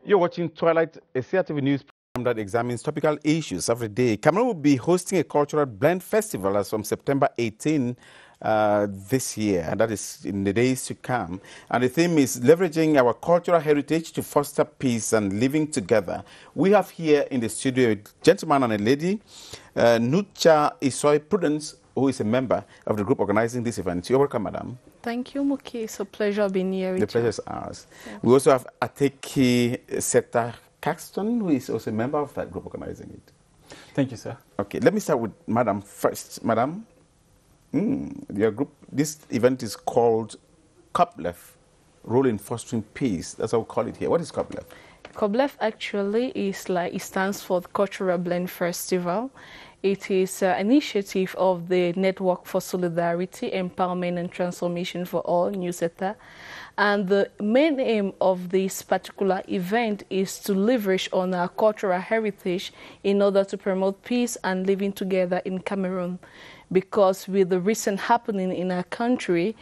You're watching Twilight, a CRTV news program that examines topical issues of the day. Cameroon will be hosting a cultural blend festival as from September 18 this year, and that is in the days to come. And the theme is leveraging our cultural heritage to foster peace and living together. We have here in the studio a gentleman and a lady, Nucha Isoy Prudence, who is a member of the group organizing this event. You're welcome, madam. Thank you, Muki. It's a pleasure being here with you. The pleasure is ours. Yeah. We also have Ateki Seta Caxton, who is also a member of that group organizing it. Thank you, sir. Okay, let me start with madam first. Madam, your group, this event is called CUBLEF, Role in Fostering Peace. That's how we call it here. What is CUBLEF? CUBLEF actually is it stands for the Cultural Blend Festival. It is an initiative of the Network for Solidarity, Empowerment and Transformation for All, NewsETA. And the main aim of this particular event is to leverage on our cultural heritage in order to promote peace and living together in Cameroon. Because with the recent happening in our country,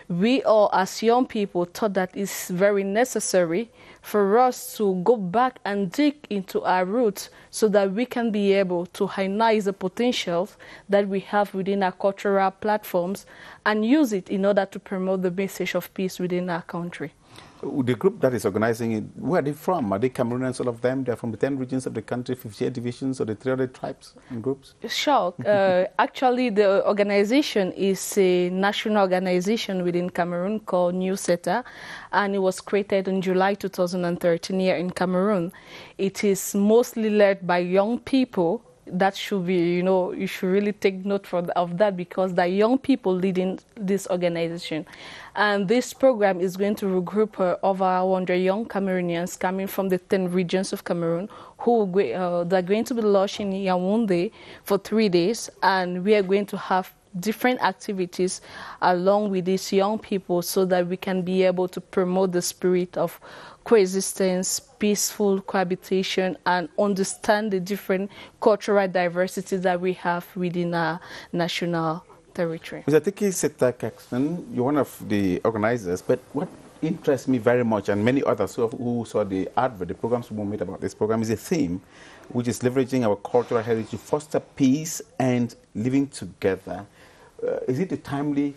we all as young people thought that it's very necessary for us to go back and dig into our roots so that we can be able to harness the potentials that we have within our cultural platforms and use it in order to promote the message of peace within our country. The group that is organizing it, where are they from? Are they Cameroonians, all of them? They're from the 10 regions of the country, 58 divisions, or the 300 tribes and groups? Sure. Actually, the organization is a national organization within Cameroon called NewsETA, and it was created in July 2013 here in Cameroon. It is mostly led by young people. That should be, you should really take note of that because the young people leading this organization. And this program is going to regroup over 100 young Cameroonians coming from the 10 regions of Cameroon who they're going to be lodged in Yaoundé for 3 days. And we are going to have different activities along with these young people so that we can be able to promote the spirit of coexistence, peaceful cohabitation, and understand the different cultural diversity that we have within our national territory. Mr. Tiki Seta Caxton, you're one of the organizers, but what interests me very much, and many others who saw the advert, the programs we made about this program, is a theme which is leveraging our cultural heritage to foster peace and living together. Is it a timely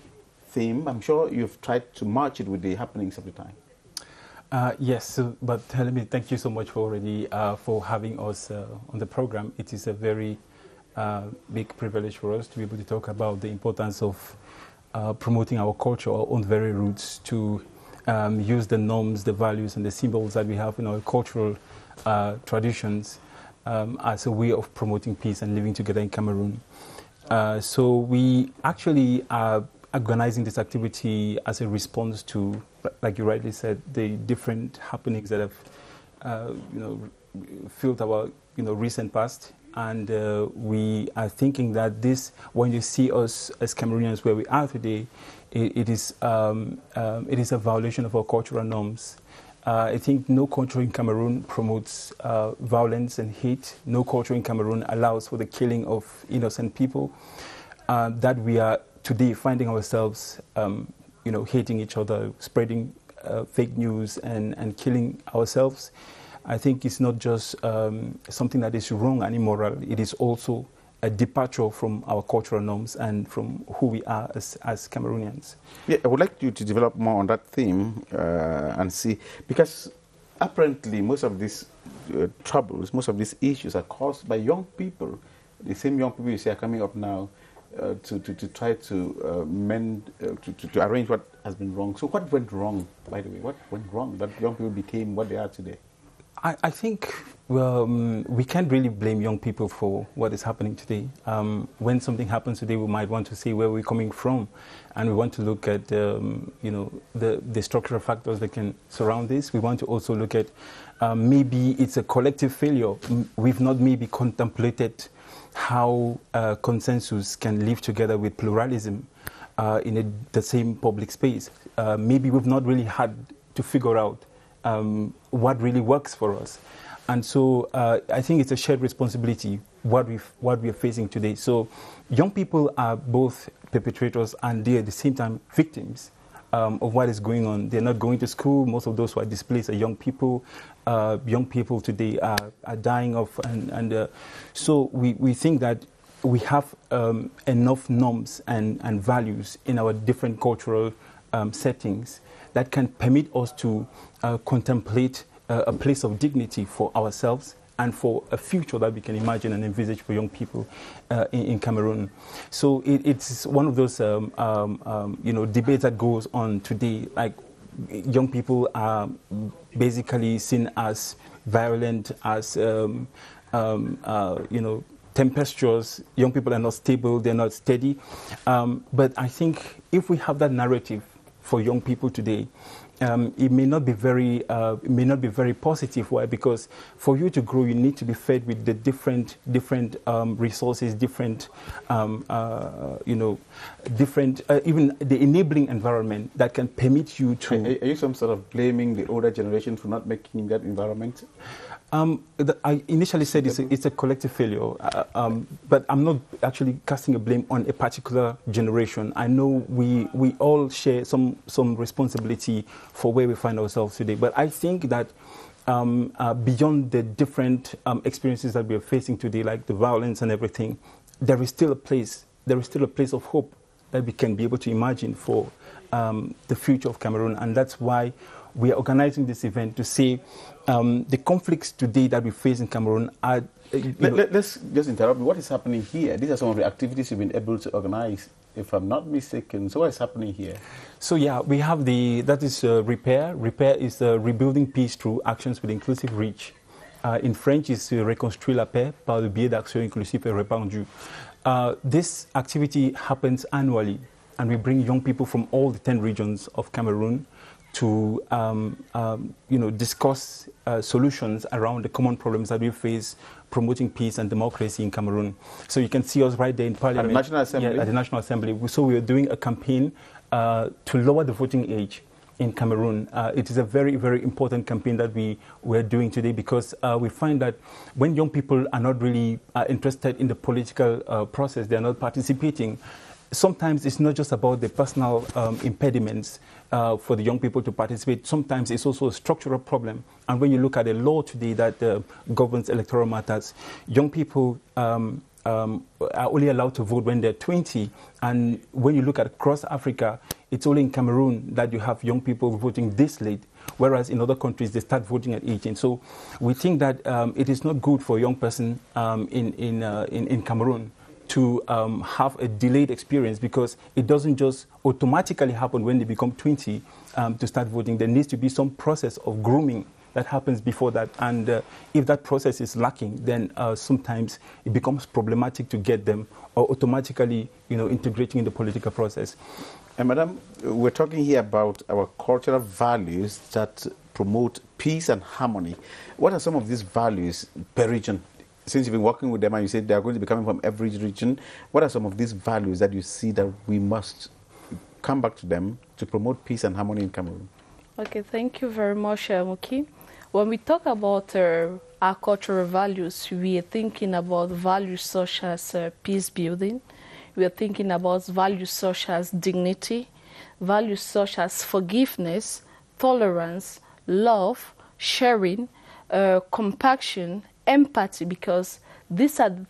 theme? I'm sure you've tried to match it with the happenings of the time. Yes, but let me thank you so much for already for having us on the program. It is a very big privilege for us to be able to talk about the importance of promoting our culture, our own very roots, to use the norms, the values, and the symbols that we have in our cultural traditions as a way of promoting peace and living together in Cameroon. So we actually are organizing this activity as a response to, like you rightly said, the different happenings that have, filled our, recent past. And we are thinking that this, when you see us as Cameroonians where we are today, it is a violation of our cultural norms. I think no culture in Cameroon promotes violence and hate. No culture in Cameroon allows for the killing of innocent people. That we are today finding ourselves, hating each other, spreading fake news and killing ourselves. I think it's not just something that is wrong and immoral. It is also a departure from our cultural norms and from who we are as Cameroonians. Yeah, I would like you to develop more on that theme and see, because apparently most of these troubles, most of these issues are caused by young people. The same young people you see are coming up now to try to mend, to arrange what has been wrong. So what went wrong, by the way? What went wrong that young people became what they are today? I think we can't really blame young people for what is happening today. When something happens today, we might want to see where we're coming from, and we want to look at the structural factors that can surround this. We want to also look at maybe it's a collective failure. We've not maybe contemplated how consensus can live together with pluralism in the same public space. Maybe we've not really had to figure out what really works for us. And so I think it's a shared responsibility, what we are facing today. So young people are both perpetrators and they're at the same time victims of what is going on. They're not going to school. Most of those who are displaced are young people. Young people today are dying off. And so we think that we have enough norms and values in our different cultural settings that can permit us to contemplate a place of dignity for ourselves and for a future that we can imagine and envisage for young people in Cameroon. So it's one of those debates that goes on today. Like, young people are basically seen as violent, as tempestuous. Young people are not stable, they're not steady. But I think if we have that narrative for young people today, it may not be very positive. Why? Because for you to grow, you need to be fed with the different resources, different even the enabling environment that can permit you to. Are you some sort of blaming the older generation for not making that environment? I initially said it's a collective failure, but I'm not actually casting a blame on a particular generation. I know we all share some responsibility for where we find ourselves today. But I think that beyond the different experiences that we are facing today, like the violence and everything, there is still a place of hope that we can be able to imagine for the future of Cameroon, and that's why we are organizing this event to say the conflicts today that we face in Cameroon are... Let's just interrupt. What is happening here? These are some of the activities you've been able to organize, if I'm not mistaken. So what is happening here? So yeah, we have that is Repair. Repair is rebuilding peace through actions with inclusive reach. In French, it's reconstruire la paix par le biais d'actions inclusives et répandues. This activity happens annually, and we bring young people from all the 10 regions of Cameroon to discuss solutions around the common problems that we face, promoting peace and democracy in Cameroon. So you can see us right there in Parliament. At the National Assembly? Yeah, at the National Assembly. So we are doing a campaign to lower the voting age in Cameroon. It is a very, very important campaign that we're doing today, because we find that when young people are not really interested in the political process, they're not participating. Sometimes it's not just about the personal impediments for the young people to participate. Sometimes it's also a structural problem. And when you look at the law today that governs electoral matters, young people are only allowed to vote when they're 20. And when you look at across Africa, it's only in Cameroon that you have young people voting this late, whereas in other countries they start voting at 18. So we think that it is not good for a young person in Cameroon to have a delayed experience, because it doesn't just automatically happen when they become 20 to start voting. There needs to be some process of grooming that happens before that, and if that process is lacking, then sometimes it becomes problematic to get them or automatically, integrating in the political process. And Madam, we're talking here about our cultural values that promote peace and harmony. What are some of these values per region? Since you've been working with them and you said they are going to be coming from every region, what are some of these values that you see that we must come back to them to promote peace and harmony in Cameroon? Okay, thank you very much, Muki. When we talk about our cultural values, we are thinking about values such as peace building. We are thinking about values such as dignity, values such as forgiveness, tolerance, love, sharing, compassion, empathy, because these are the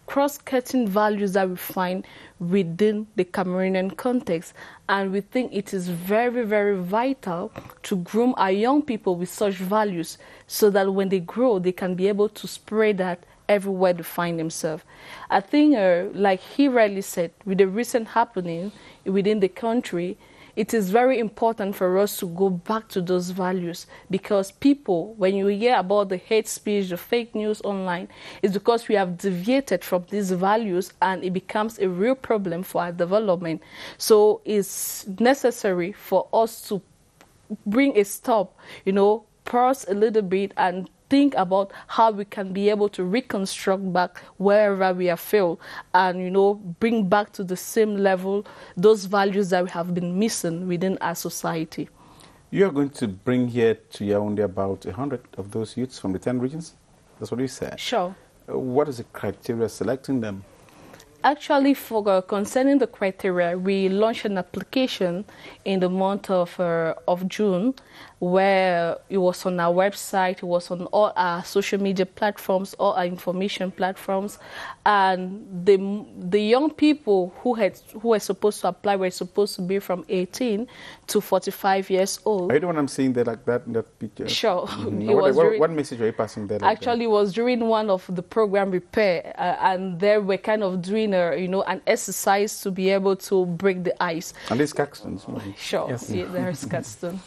cross-cutting values that we find within the Cameroonian context. And we think it is very, very vital to groom our young people with such values so that when they grow, they can be able to spread that everywhere they find themselves. I think, like he rightly said, with the recent happening within the country, it is very important for us to go back to those values, because people, when you hear about the hate speech, the fake news online, it's because we have deviated from these values and it becomes a real problem for our development. So it's necessary for us to bring a stop, pause a little bit and think about how we can be able to reconstruct back wherever we have failed and, bring back to the same level those values that we have been missing within our society. You are going to bring here to Yaoundé about 100 of those youths from the 10 regions? That's what you said? Sure. What is the criteria selecting them? Actually, for concerning the criteria, we launched an application in the month of June, where it was on our website, it was on all our social media platforms, all our information platforms, and the young people who were supposed to apply were supposed to be from 18 to 45 years old. Are you the one I'm seeing there like that in that picture? Sure. What message were you passing there? Like actually, it was during one of the program repair, and they were kind of doing an exercise to be able to break the ice. And these Caxtons? Sure, yes. Yeah, there's Caxton.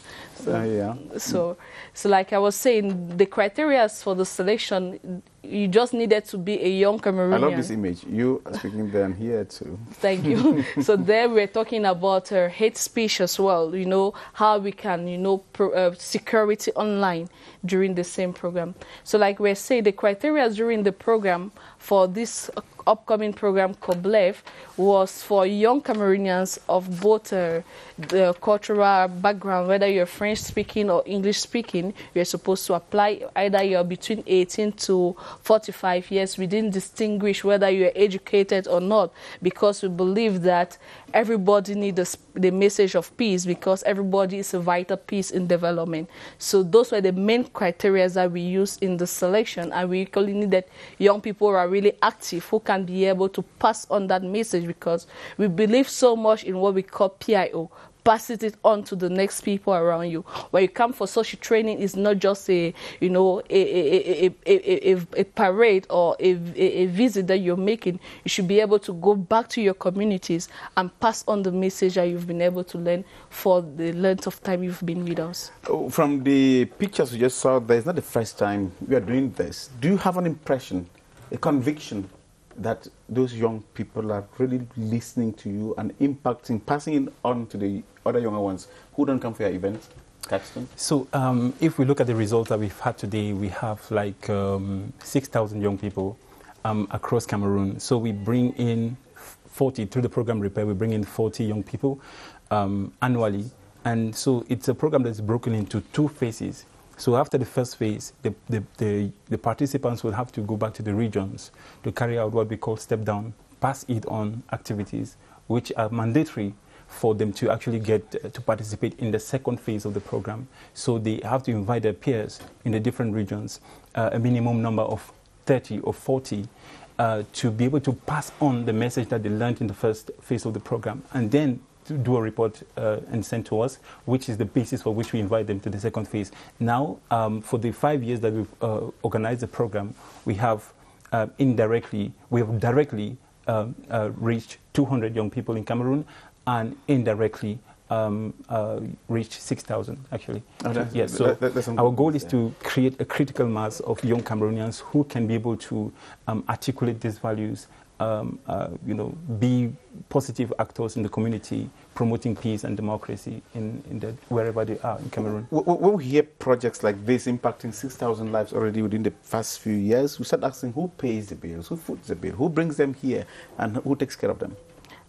Yeah. So like I was saying, the criteria for the selection, you just needed to be a young Cameroonian. I love this image. You are speaking there and here too. Thank you. So there we're talking about hate speech as well, how we can, security online during the same program. So like we're saying, the criteria during the program for this upcoming program, CUBLEF, was for young Cameroonians of both the cultural background, whether you're French-speaking or English-speaking. You're supposed to apply either you're between 18 to 45 years. We didn't distinguish whether you're educated or not, because we believe that everybody needs the message of peace, because everybody is a vital piece in development. So those were the main criteria that we used in the selection, and we equally needed young people who are really active, who can be able to pass on that message, because we believe so much in what we call PIO, passing it on to the next people around you. When you come for social training, it's not just a parade or a visit that you're making. You should be able to go back to your communities and pass on the message that you've been able to learn for the length of time you've been with us. From the pictures we just saw, it's not the first time we are doing this. Do you have an impression, a conviction that those young people are really listening to you and impacting, passing it on to the other younger ones who don't come for your events? Caxton? So if we look at the results that we've had today, we have like 6,000 young people across Cameroon. So we bring in 40, through the program repair, we bring in 40 young people annually. And so it's a program that's broken into 2 phases. So after the first phase, the participants will have to go back to the regions to carry out what we call step down, pass it on activities, which are mandatory for them to actually get to participate in the second phase of the program. So they have to invite their peers in the different regions, a minimum number of 30 or 40, to be able to pass on the message that they learned in the first phase of the program, and then to do a report and send to us, which is the basis for which we invite them to the second phase. Now, for the 5 years that we've organized the program, we have indirectly, we have directly reached 200 young people in Cameroon, and indirectly reached 6,000 actually. Yes, so our goal is to create a critical mass of young Cameroonians who can be able to articulate these values, you know, be positive actors in the community, promoting peace and democracy wherever they are in Cameroon. When we hear projects like this impacting 6,000 lives already within the past few years, we start asking who pays the bills, who foots the bill, who brings them here, and who takes care of them?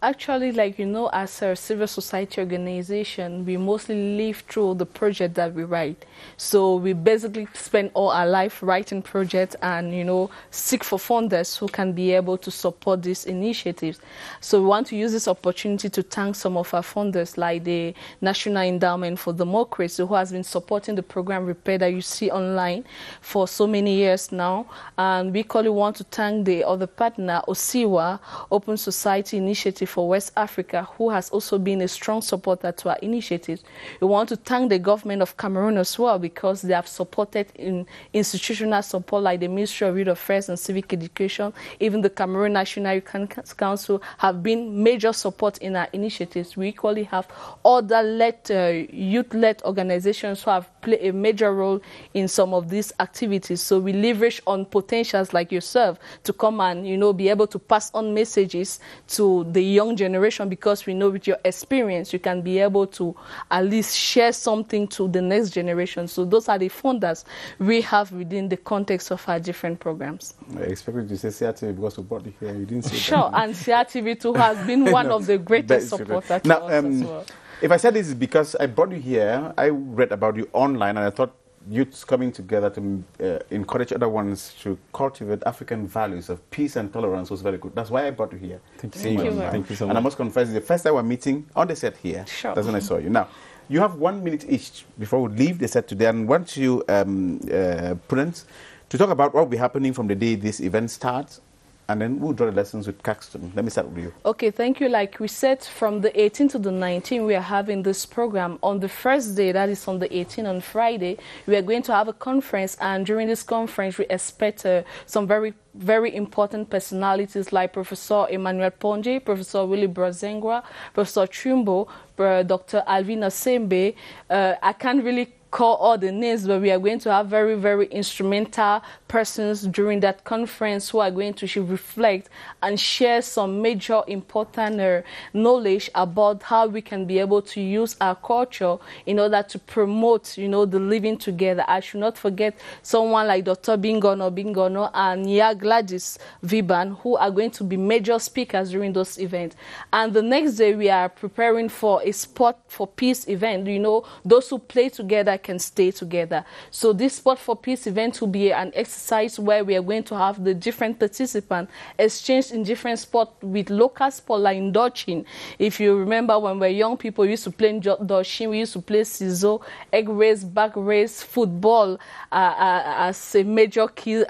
Actually, like, you know, as a civil society organization, we mostly live through the project that we write. So we basically spend all our life writing projects and, you know, seek for funders who can be able to support these initiatives. So we want to use this opportunity to thank some of our funders, like the National Endowment for Democracy, who has been supporting the program Repair that you see online for so many years now. And we equally want to thank the other partner, OSIWA, Open Society Initiative for West Africa, who has also been a strong supporter to our initiatives. We want to thank the government of Cameroon as well, because they have supported in institutional support like the Ministry of Youth Affairs and Civic Education. Even the Cameroon National Youth Council have been major support in our initiatives. We equally have other youth-led organizations who have played a major role in some of these activities. So we leverage on potentials like yourself to come and, you know, be able to pass on messages to the young generation, because we know with your experience you can be able to at least share something to the next generation. So those are the funders we have within the context of our different programs. I expected you to say CRTV because we brought it here. You didn't say sure, that. And CRTV too has been one of the greatest supporters to us as well. If I said this is because I brought you here, I read about you online and I thought youths coming together to encourage other ones to cultivate African values of peace and tolerance was very good. That's why I brought you here. Thank you so much. And I must confess, the first time we're meeting on the set here, sure. That's when I saw you. Now, you have 1 minute each before we leave the set today, and want you, Prudence, to talk about what will be happening from the day this event starts, and then we'll draw the lessons with Caxton. Let me start with you. Okay, thank you. Like we said, from the 18th to the 19th, we are having this program. On the first day, that is on the 18th, on Friday, we are going to have a conference, and during this conference, we expect some very important personalities like Professor Emmanuel Ponge, Professor Willy Brazengwa, Professor Chumbo, Dr. Alvina Sembe. I can't really call all the names, but we are going to have very instrumental persons during that conference who are going to reflect and share some major important knowledge about how we can be able to use our culture in order to promote, you know, the living together. I should not forget someone like Dr. Bingono and Nia Gladys Viban, who are going to be major speakers during those events. And the next day, we are preparing for a Sport for Peace event. You know, those who play together can stay together. So this Sport for Peace event will be an exercise where we are going to have the different participants exchanged in different sports with local sport like Indochin. If you remember, when we were young people, we used to play Indochin, we used to play Ciseaux, egg race, bag race, football as a major key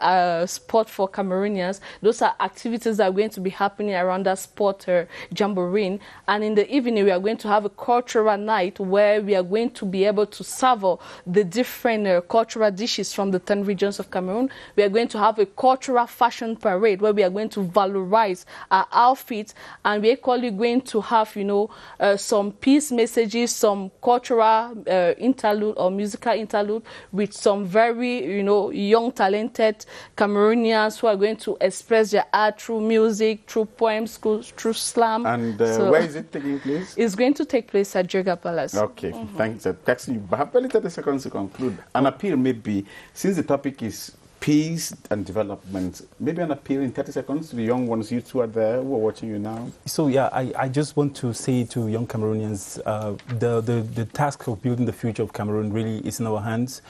sport for Cameroonians. Those are activities that are going to be happening around that sport jamboree. And in the evening, we are going to have a cultural night where we are going to be able to savor the different cultural dishes from the 10 regions of Cameroon. We are going to have a cultural fashion parade where we are going to valorize our outfits, and we're equally going to have, you know, some peace messages, some cultural interlude or musical interlude with some very, you know, young, talented Cameroonians who are going to express their art through music, through poems, through slam. And where is it taking place? It's going to take place at Jega Palace. Okay, thanks. Taxi, you have barely 30 seconds to conclude. An appeal maybe, since the topic is peace and development, maybe an appeal in 30 seconds to the young ones, you two are there, who are watching you now. So yeah, I just want to say to young Cameroonians, the task of building the future of Cameroon really is in our hands,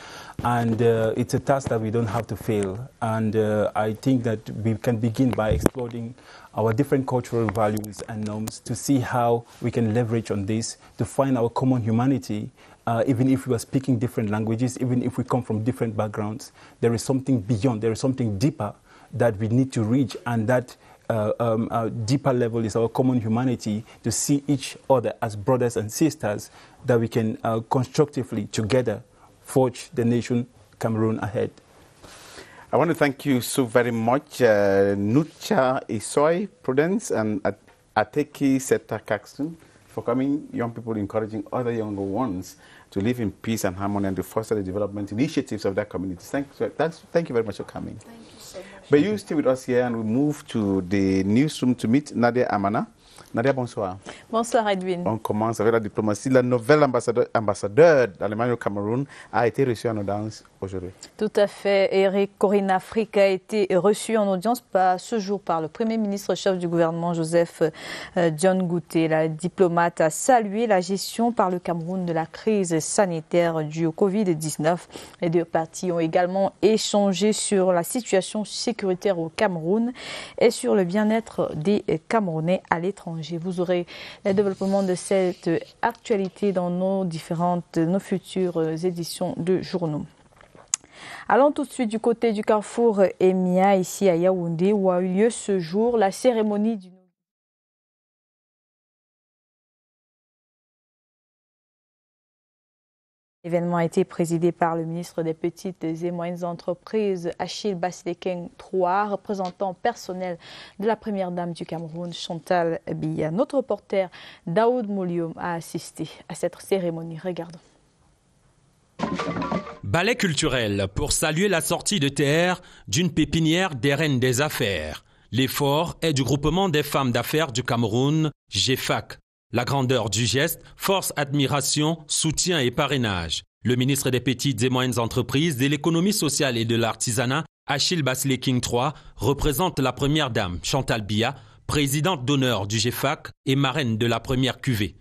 and it's a task that we don't have to fail. And I think that we can begin by exploring our different cultural values and norms to see how we can leverage on this to find our common humanity. Even if we are speaking different languages, even if we come from different backgrounds, there is something beyond, there is something deeper that we need to reach, and that deeper level is our common humanity, to see each other as brothers and sisters, that we can constructively together forge the nation Cameroon ahead. I want to thank you so very much, Nucha Isoy Prudence and Ateki Setakaxton, for coming, young people encouraging other younger ones to live in peace and harmony and to foster the development initiatives of their communities. Thank you very much for coming. Thank you so much. But you stay with us here and we move to the newsroom to meet Nadia Amana. Nadia, bonsoir. Bonsoir, Edwin. On commence avec la diplomatie. La nouvelle ambassadeur d'Allemagne au Cameroun a été reçue en audience aujourd'hui. Tout à fait. Eric Corinne Afrique a été reçu en audience ce jour par le Premier ministre chef du gouvernement Joseph John Gouté. La diplomate a salué la gestion par le Cameroun de la crise sanitaire due au Covid-19. Les deux parties ont également échangé sur la situation sécuritaire au Cameroun et sur le bien-être des Camerounais à l'étranger. Vous aurez les développements de cette actualité dans nos futures éditions de journaux. Allons tout de suite du côté du carrefour Emia, ici à Yaoundé, où a eu lieu ce jour la cérémonie du... L'événement a été présidé par le ministre des Petites et Moyennes Entreprises, Achille Basleking III, représentant personnel de la première dame du Cameroun, Chantal Biya. Notre reporter Daoud Moulioum a assisté à cette cérémonie. Regardons. Ballet culturel pour saluer la sortie de terre d'une pépinière des reines des affaires. L'effort est du groupement des femmes d'affaires du Cameroun, GFAC. La grandeur du geste, force admiration, soutien et parrainage. Le ministre des Petites et Moyennes Entreprises, de l'économie sociale et de l'artisanat, Achille Basleking III, représente la première dame, Chantal Biya, présidente d'honneur du GFAC et marraine de la première cuvée.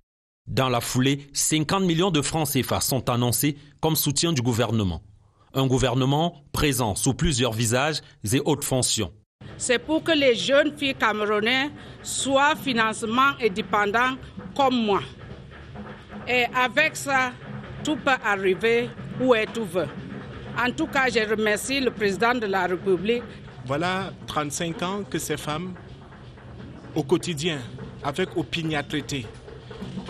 Dans la foulée, 50 millions de francs CFA sont annoncés comme soutien du gouvernement. Un gouvernement présent sous plusieurs visages et hautes fonctions. C'est pour que les jeunes filles camerounaises soient financièrement indépendantes comme moi. Et avec ça, tout peut arriver où est tout veut. En tout cas, je remercie le président de la République. Voilà 35 ans que ces femmes, au quotidien, avec opiniâtreté,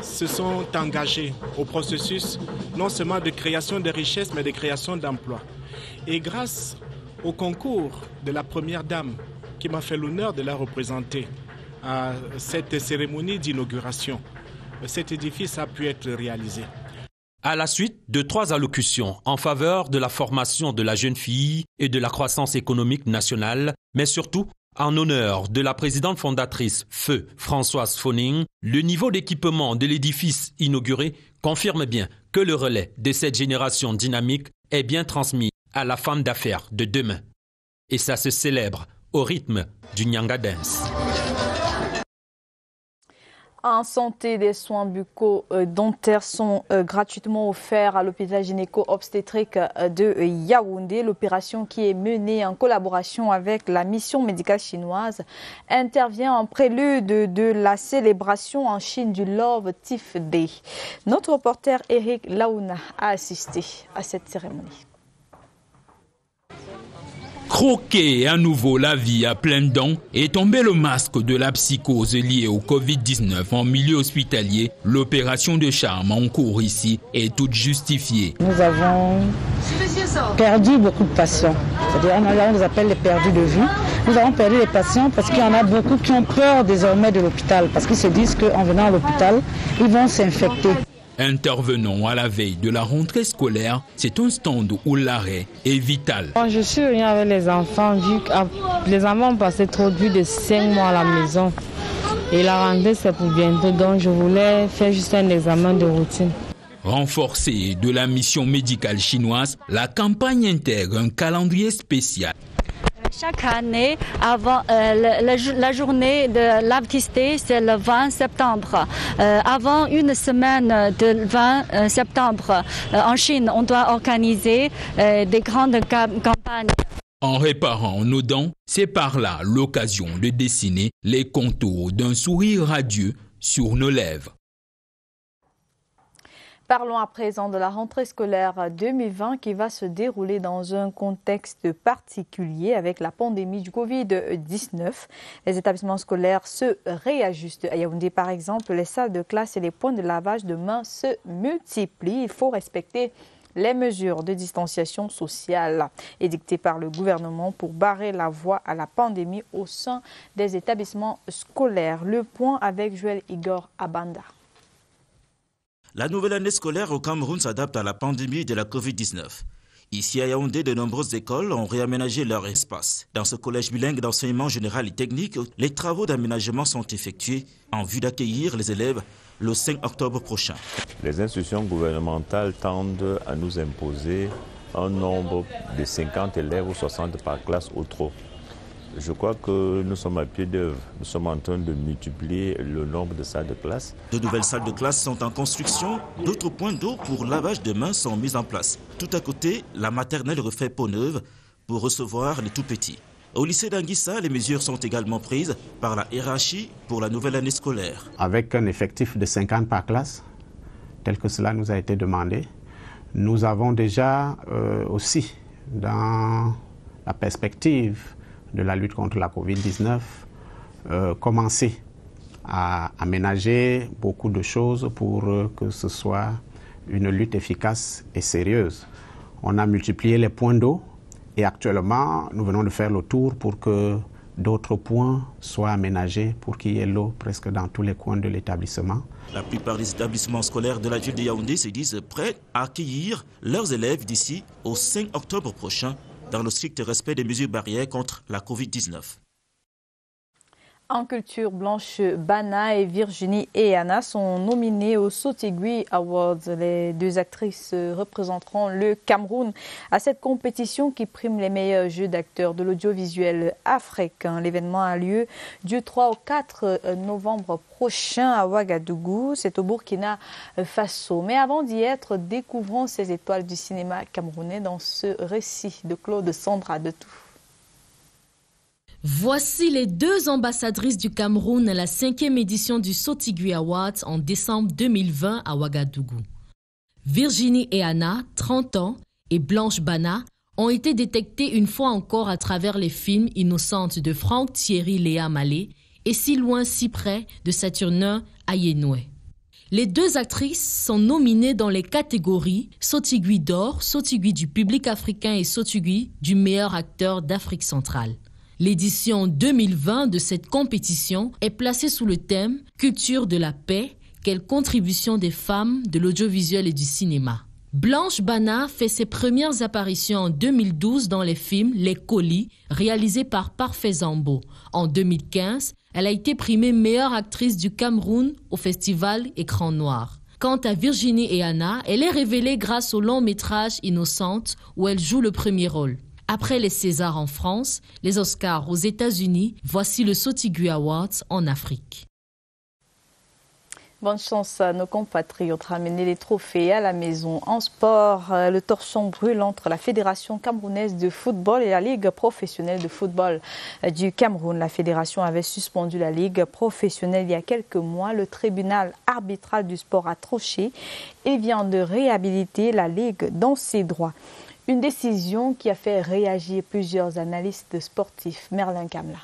se sont engagées au processus non seulement de création de richesses, mais de création d'emplois. Et grâce au concours de la première dame, qui m'a fait l'honneur de la représenter à cette cérémonie d'inauguration, cet édifice a pu être réalisé. À la suite de 3 allocutions en faveur de la formation de la jeune fille et de la croissance économique nationale, mais surtout en honneur de la présidente fondatrice Feu Françoise Foning, le niveau d'équipement de l'édifice inauguré confirme bien que le relais de cette génération dynamique est bien transmis à la femme d'affaires de demain. Et ça se célèbre au rythme du Nyanga Dance. En santé, des soins bucco-dentaires sont gratuitement offerts à l'hôpital gynéco-obstétrique de Yaoundé. L'opération, qui est menée en collaboration avec la mission médicale chinoise, intervient en prélude de la célébration en Chine du Love Teeth Day. Notre reporter Eric Laouna a assisté à cette cérémonie. Croquer à nouveau la vie à pleines dents et tomber le masque de la psychose liée au Covid-19 en milieu hospitalier, l'opération de charme en cours ici est toute justifiée. Nous avons perdu beaucoup de patients, c'est-à-dire on les appelle les perdus de vue. Nous avons perdu les patients parce qu'il y en a beaucoup qui ont peur désormais de l'hôpital, parce qu'ils se disent qu'en venant à l'hôpital, ils vont s'infecter. Intervenant à la veille de la rentrée scolaire, c'est un stand où l'arrêt est vital. Je suis venue avec les enfants, vu que les enfants ont passé trop de 5 mois à la maison. Et la rentrée, c'est pour bientôt, donc je voulais faire juste un examen de routine. Renforcée de la mission médicale chinoise, la campagne intègre un calendrier spécial. Chaque année, avant la journée de l'Adventiste, c'est le 20 septembre. Avant une semaine de 20 septembre, en Chine, on doit organiser des grandes campagnes. En réparant nos dents, c'est par là l'occasion de dessiner les contours d'un sourire radieux sur nos lèvres. Parlons à présent de la rentrée scolaire 2020 qui va se dérouler dans un contexte particulier avec la pandémie du Covid-19. Les établissements scolaires se réajustent. À Yaoundé, par exemple, les salles de classe et les points de lavage de mains se multiplient. Il faut respecter les mesures de distanciation sociale édictées par le gouvernement pour barrer la voie à la pandémie au sein des établissements scolaires. Le point avec Joël Igor Abanda. La nouvelle année scolaire au Cameroun s'adapte à la pandémie de la Covid-19. Ici à Yaoundé, de nombreuses écoles ont réaménagé leur espace. Dans ce collège bilingue d'enseignement général et technique, les travaux d'aménagement sont effectués en vue d'accueillir les élèves le 5 octobre prochain. Les institutions gouvernementales tendent à nous imposer un nombre de 50 élèves ou 60 par classe ou trop. Je crois que nous sommes à pied d'œuvre. Nous sommes en train de multiplier le nombre de salles de classe. De nouvelles salles de classe sont en construction. D'autres points d'eau pour lavage de mains sont mis en place. Tout à côté, la maternelle refait peau neuve pour recevoir les tout-petits. Au lycée d'Anguissa, les mesures sont également prises par la hiérarchie pour la nouvelle année scolaire. Avec un effectif de 50 par classe, tel que cela nous a été demandé, nous avons déjà aussi, dans la perspective de la lutte contre la Covid-19, commencer à aménager beaucoup de choses pour que ce soit une lutte efficace et sérieuse. On a multiplié les points d'eau et actuellement, nous venons de faire le tour pour que d'autres points soient aménagés pour qu'il y ait l'eau presque dans tous les coins de l'établissement. La plupart des établissements scolaires de la ville de Yaoundé se disent prêts à accueillir leurs élèves d'ici au 5 octobre prochain, dans le strict respect des mesures barrières contre la Covid-19. En culture, Blanche Bana et Virginie Eana sont nominées aux Sotigui Awards. Les deux actrices représenteront le Cameroun à cette compétition qui prime les meilleurs jeux d'acteurs de l'audiovisuel africain. L'événement a lieu du 3 au 4 novembre prochain à Ouagadougou. C'est au Burkina Faso. Mais avant d'y être, découvrons ces étoiles du cinéma camerounais dans ce récit de Claude Sandra de Tout. Voici les deux ambassadrices du Cameroun à la 5e édition du Sotigui Awards en décembre 2020 à Ouagadougou. Virginie Eana, 30 ans, et Blanche Bana ont été détectées une fois encore à travers les films Innocente de Franck Thierry Léa Malé et Si loin, si près de Saturnin Ayenoué. Les deux actrices sont nominées dans les catégories Sotigui d'or, Sotigui du public africain et Sotigui du meilleur acteur d'Afrique centrale. L'édition 2020 de cette compétition est placée sous le thème « Culture de la paix, quelle contribution des femmes de l'audiovisuel et du cinéma ». Blanche Bana fait ses premières apparitions en 2012 dans les films Les Colis, réalisés par Parfait Zambo. En 2015, elle a été primée meilleure actrice du Cameroun au festival Écran Noir. Quant à Virginie Eana, elle est révélée grâce au long métrage Innocente où elle joue le premier rôle. Après les Césars en France, les Oscars aux États-Unis, voici le Sotigui Awards en Afrique. Bonne chance à nos compatriotes. Ramener les trophées à la maison. En sport, le torchon brûle entre la Fédération camerounaise de football et la Ligue professionnelle de football du Cameroun. La fédération avait suspendu la Ligue professionnelle il y a quelques mois. Le tribunal arbitral du sport a tranché et vient de réhabiliter la Ligue dans ses droits. Une décision qui a fait réagir plusieurs analystes sportifs. Merlin Kamla.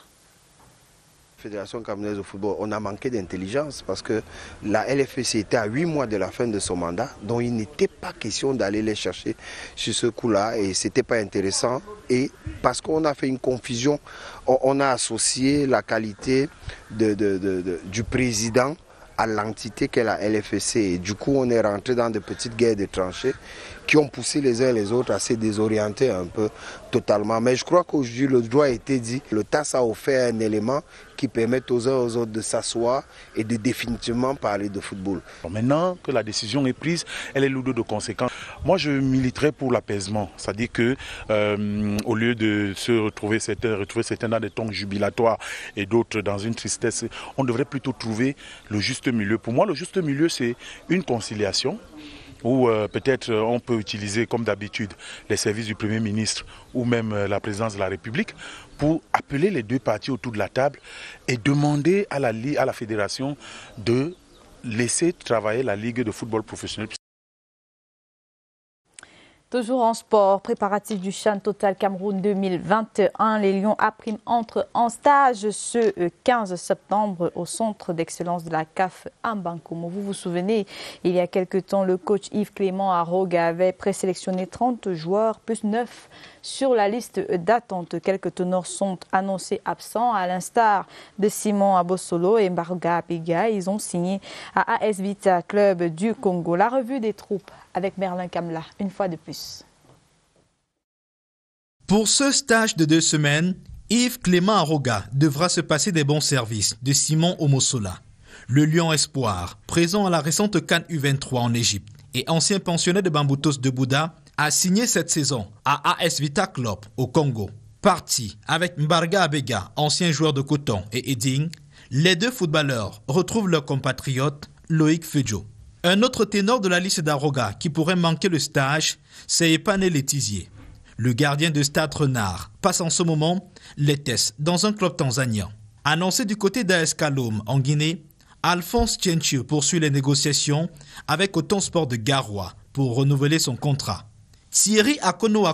Fédération camerounaise de football, on a manqué d'intelligence parce que la LFC était à 8 mois de la fin de son mandat, donc il n'était pas question d'aller les chercher sur ce coup-là et ce n'était pas intéressant. Et parce qu'on a fait une confusion, on a associé la qualité du président à l'entité qu'est la LFC. Et du coup, on est rentré dans de petites guerres de tranchées qui ont poussé les uns et les autres à se désorienter un peu totalement. Mais je crois qu'aujourd'hui, le droit a été dit. Le TAS a offert un élément qui permet aux uns et aux autres de s'asseoir et de définitivement parler de football. Maintenant que la décision est prise, elle est lourde de conséquences. Moi, je militerais pour l'apaisement. C'est-à-dire que au lieu de se retrouver certains dans des tons jubilatoires et d'autres dans une tristesse, on devrait plutôt trouver le juste milieu. Pour moi, le juste milieu, c'est une conciliation où peut-être on peut utiliser comme d'habitude les services du Premier ministre ou même la présidence de la République pour appeler les deux parties autour de la table et demander à la fédération de laisser travailler la Ligue de football professionnel. Toujours en sport, préparatif du CHAN Total Cameroun 2021. Les Lions A' entrent en stage ce 15 septembre au centre d'excellence de la CAF à Bankomo. Vous vous souvenez, il y a quelque temps, le coach Yves Clément Aroga avait présélectionné 30 joueurs plus 9 sur la liste d'attente. Quelques tenors sont annoncés absents, à l'instar de Simon Abosolo et Mbarga Apiga. Ils ont signé à AS Vita Club du Congo. La revue des troupes avec Merlin Kamla, une fois de plus. Pour ce stage de 2 semaines, Yves Clément Aroga devra se passer des bons services de Simon Omosola. Le Lion Espoir, présent à la récente CAN U23 en Égypte et ancien pensionnaire de Bamboutos de Bouddha, a signé cette saison à AS Vita Club au Congo. Parti avec Mbarga Abega, ancien joueur de Coton, et Eding, les deux footballeurs retrouvent leur compatriote Loïc Fejo. Un autre ténor de la liste d'Aroga qui pourrait manquer le stage, c'est Epané Létizier. Le gardien de Stade Renard passe en ce moment les tests dans un club tanzanien. Annoncé du côté d'AS Kalom en Guinée, Alphonse Tchenchio poursuit les négociations avec Coton Sport de Garoua pour renouveler son contrat. Thierry Akono,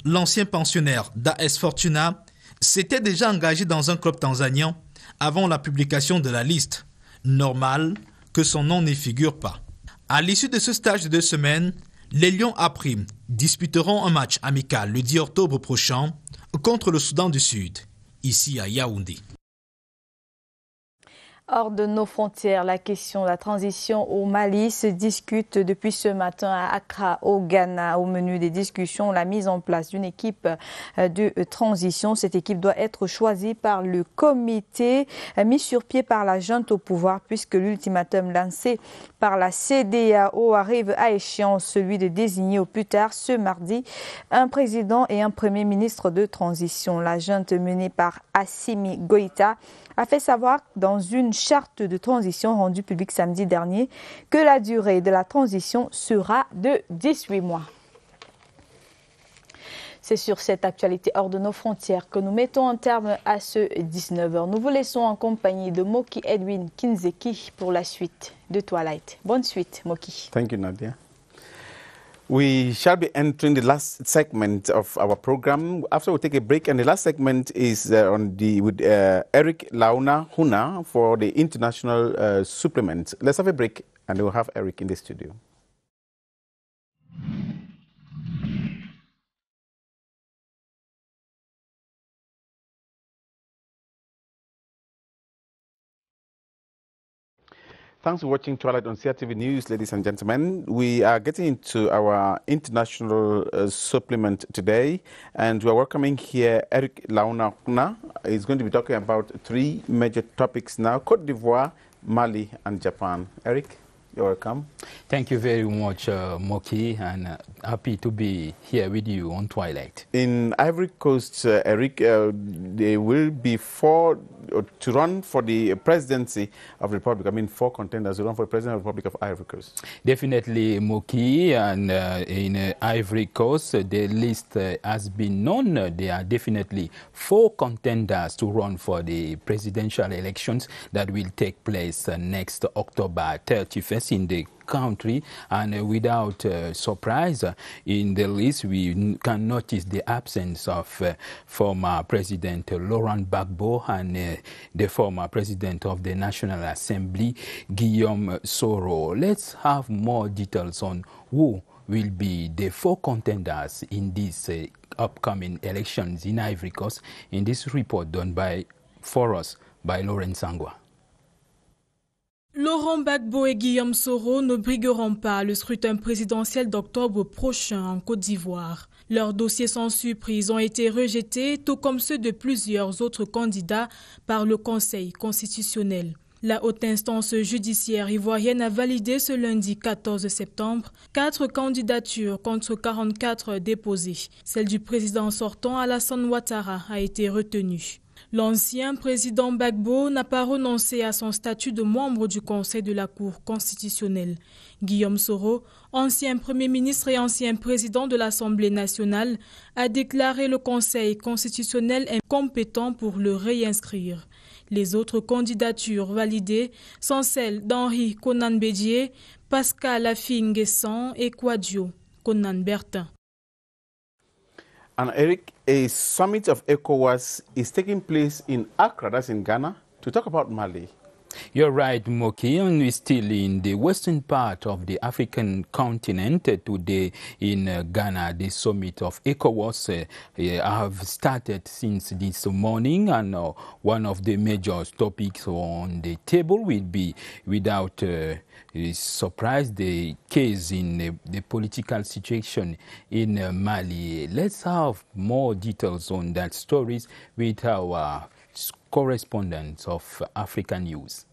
l'ancien pensionnaire d'AS Fortuna, s'était déjà engagé dans un club tanzanien avant la publication de la liste. Normal que son nom n'y figure pas. À l'issue de ce stage de 2 semaines, les Lions A' disputeront un match amical le 10 octobre prochain contre le Soudan du Sud, ici à Yaoundé. Hors de nos frontières, la question de la transition au Mali se discute depuis ce matin à Accra, au Ghana. Au menu des discussions, la mise en place d'une équipe de transition. Cette équipe doit être choisie par le comité mis sur pied par la junte au pouvoir, puisque l'ultimatum lancé par la CEDEAO arrive à échéance, celui de désigner au plus tard ce mardi un président et un premier ministre de transition. La junte menée par Assimi Goïta a fait savoir dans une charte de transition rendue publique samedi dernier que la durée de la transition sera de 18 mois. C'est sur cette actualité hors de nos frontières que nous mettons un terme à ce 19h. Nous vous laissons en compagnie de Moki Edwin Kinzeki pour la suite de Twilight. Bonne suite, Moki. Thank you, Nadia. We shall be entering the last segment of our program. After we take a break, and the last segment is with Eric Launa Huna for the international supplement. Let's have a break, and we'll have Eric in the studio. Thanks for watching Twilight on CRTV News, ladies and gentlemen. We are getting into our international supplement today, and we are welcoming here Eric Launa Huna. He's going to be talking about 3 major topics now: Côte d'Ivoire, Mali, and Japan. Eric, you're welcome. Thank you very much, Moki, and happy to be here with you on Twilight. In Ivory Coast, Eric, there will be 4 to run for the presidency of the Republic. I mean, 4 contenders to run for the president of the Republic of Ivory Coast. Definitely, Moki, and in Ivory Coast, the list has been known. There are definitely 4 contenders to run for the presidential elections that will take place next October 31st in the country, and without surprise, in the list we can notice the absence of former President Laurent Gbagbo and the former President of the National Assembly, Guillaume Soro. Let's have more details on who will be the 4 contenders in these upcoming elections in Ivory Coast in this report done for us by Laurent Sangwa. Laurent Gbagbo et Guillaume Soro ne brigueront pas le scrutin présidentiel d'octobre prochain en Côte d'Ivoire. Leurs dossiers sans surprise ont été rejetés, tout comme ceux de plusieurs autres candidats par le Conseil constitutionnel. La haute instance judiciaire ivoirienne a validé ce lundi 14 septembre 4 candidatures contre 44 déposées. Celle du président sortant Alassane Ouattara a été retenue. L'ancien président Gbagbo n'a pas renoncé à son statut de membre du Conseil de la Cour constitutionnelle. Guillaume Soro, ancien Premier ministre et ancien président de l'Assemblée nationale, a déclaré le Conseil constitutionnel incompétent pour le réinscrire. Les autres candidatures validées sont celles d'Henri Konan Bédié, Pascal Afing-Guessan et Kouadio Konan Bertin. And Eric, a summit of ECOWAS is taking place in Accra, that's in Ghana, to talk about Mali. You're right, Moki, and we're still in the western part of the African continent. Today in Ghana, the summit of ECOWAS have started since this morning, and one of the major topics on the table will be, without surprise, the case in the political situation in Mali. Let's have more details on that stories with our correspondent of African News.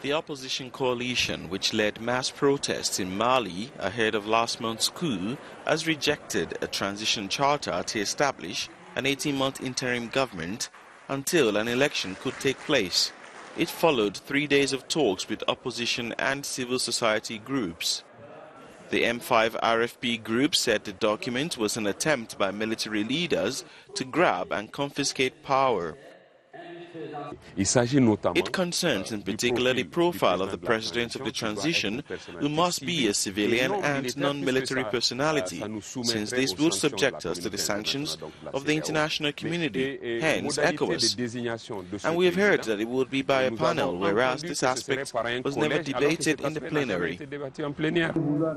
The opposition coalition, which led mass protests in Mali ahead of last month's coup, has rejected a transition charter to establish an 18-month interim government until an election could take place. It followed 3 days of talks with opposition and civil society groups. The M5 RFP group said the document was an attempt by military leaders to grab and confiscate power. It concerns in particular the profile of the president of the transition, who must be a civilian and non-military personality, since this would subject us to the sanctions of the international community, hence ECOWAS. And we have heard that it would be by a panel, whereas this aspect was never debated in the plenary.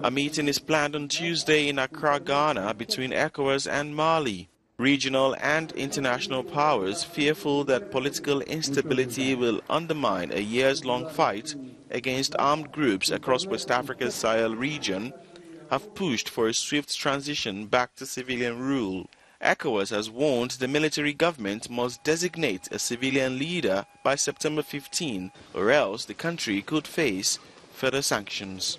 A meeting is planned on Tuesday in Accra, Ghana, between ECOWAS and Mali. Regional and international powers, fearful that political instability will undermine a years-long fight against armed groups across West Africa's Sahel region, have pushed for a swift transition back to civilian rule. ECOWAS has warned the military government must designate a civilian leader by September 15, or else the country could face further sanctions.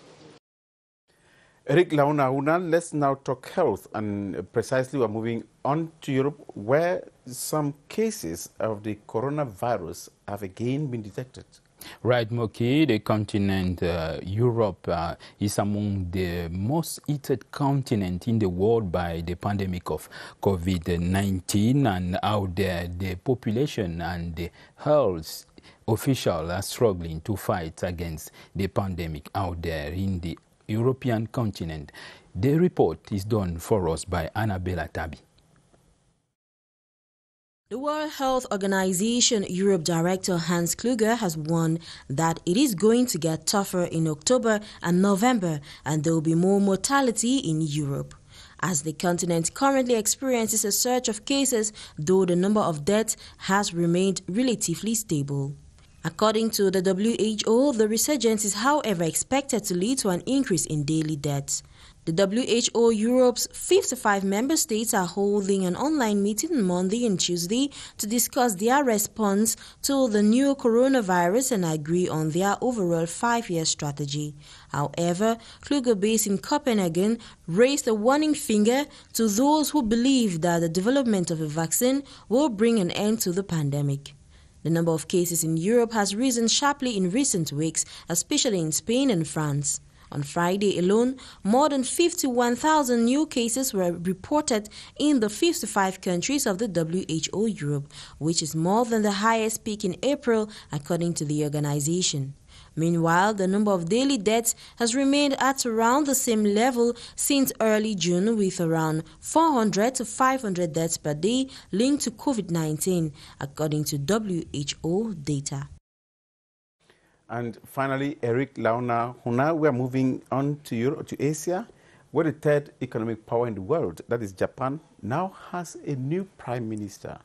Eric Launa, let's now talk health, and precisely we're moving on to Europe, where some cases of the coronavirus have again been detected. Right, Moki, the continent, Europe, is among the most hit continent in the world by the pandemic of COVID-19, and out there the population and the health officials are struggling to fight against the pandemic out there in the European continent. The report is done for us by Annabella Tabi. The World Health Organization Europe Director Hans Kluge has warned that it is going to get tougher in October and November, and there will be more mortality in Europe. As the continent currently experiences a surge of cases, though the number of deaths has remained relatively stable. According to the WHO, the resurgence is however expected to lead to an increase in daily deaths. The WHO Europe's 55 member states are holding an online meeting on Monday and Tuesday to discuss their response to the new coronavirus and agree on their overall 5-year strategy. However, Kluge, based in Copenhagen, raised a warning finger to those who believe that the development of a vaccine will bring an end to the pandemic. The number of cases in Europe has risen sharply in recent weeks, especially in Spain and France. On Friday alone, more than 51,000 new cases were reported in the 55 countries of the WHO Europe, which is more than the highest peak in April, according to the organization. Meanwhile, the number of daily deaths has remained at around the same level since early June, with around 400 to 500 deaths per day linked to COVID-19, according to WHO data. And finally, Eric Launa, now we are moving on to Europe, to Asia, where the third economic power in the world, that is Japan, now has a new prime minister.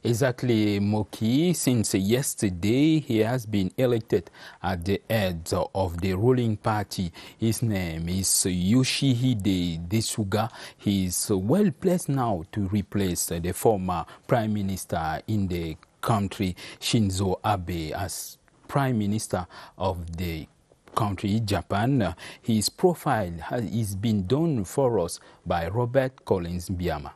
Exactly, Moki. Since yesterday, he has been elected at the head of the ruling party. His name is Yoshihide Suga. He is well placed now to replace the former prime minister in the country, Shinzo Abe, as prime minister of the country, Japan. His profile has been done for us by Robert Collins Biama.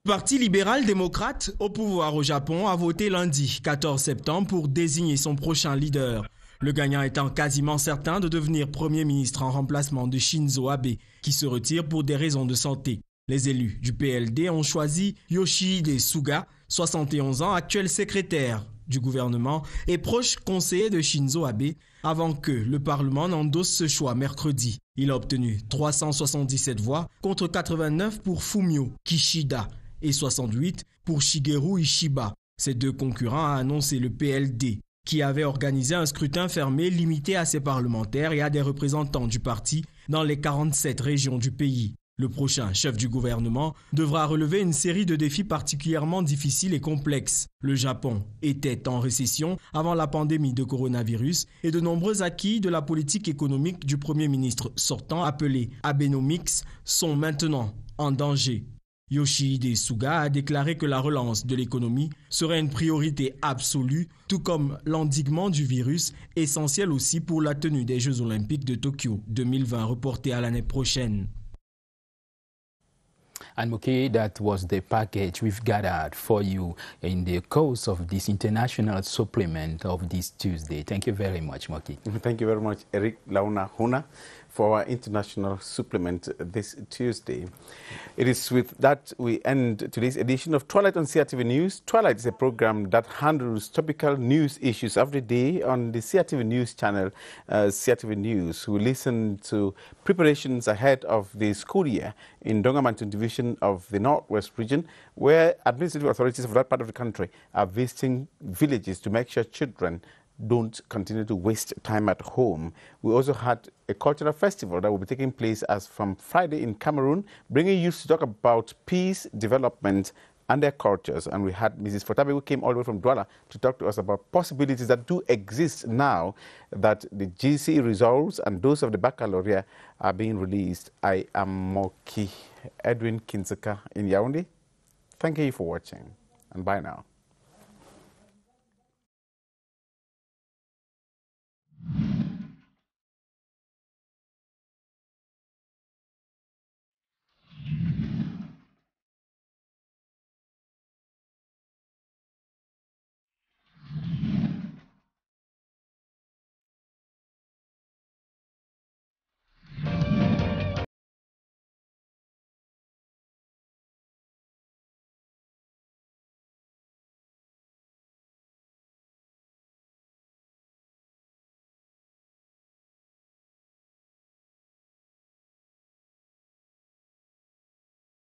Le Parti libéral-démocrate au pouvoir au Japon a voté lundi 14 septembre pour désigner son prochain leader. Le gagnant étant quasiment certain de devenir Premier ministre en remplacement de Shinzo Abe, qui se retire pour des raisons de santé. Les élus du PLD ont choisi Yoshihide Suga, 71 ans, actuel secrétaire du gouvernement et proche conseiller de Shinzo Abe avant que le Parlement n'endosse ce choix mercredi. Il a obtenu 377 voix contre 89 pour Fumio Kishida et 68 pour Shigeru Ishiba. Ces deux concurrents a annoncé le PLD, qui avait organisé un scrutin fermé limité à ses parlementaires et à des représentants du parti dans les 47 régions du pays. Le prochain chef du gouvernement devra relever une série de défis particulièrement difficiles et complexes. Le Japon était en récession avant la pandémie de coronavirus et de nombreux acquis de la politique économique du Premier ministre sortant, appelé Abenomics, sont maintenant en danger. Yoshihide Suga a déclaré que la relance de l'économie serait une priorité absolue, tout comme l'endiguement du virus, essentiel aussi pour la tenue des Jeux Olympiques de Tokyo 2020 reportés à l'année prochaine. And Moki, that was the package we've gathered for you in the course of this international supplement of this Tuesday. Thank you very much, Moki. Thank you very much, Eric Launa Huna, for our international supplement this Tuesday. It is with that we end today's edition of Twilight on CRTV News. Twilight is a program that handles topical news issues every day on the CRTV News channel, CRTV News. We listen to preparations ahead of the school year in Dongamantun Division of the Northwest region, where administrative authorities of that part of the country are visiting villages to make sure children don't continue to waste time at home. We also had a cultural festival that will be taking place as from Friday in Cameroon, bringing youth to talk about peace, development, and their cultures. And we had Mrs. Fotabe, who came all the way from Douala to talk to us about possibilities that do exist now that the GCE results and those of the baccalaureate are being released. I am Moki Edwin Kinsaka in Yaoundé. Thank you for watching, and bye now.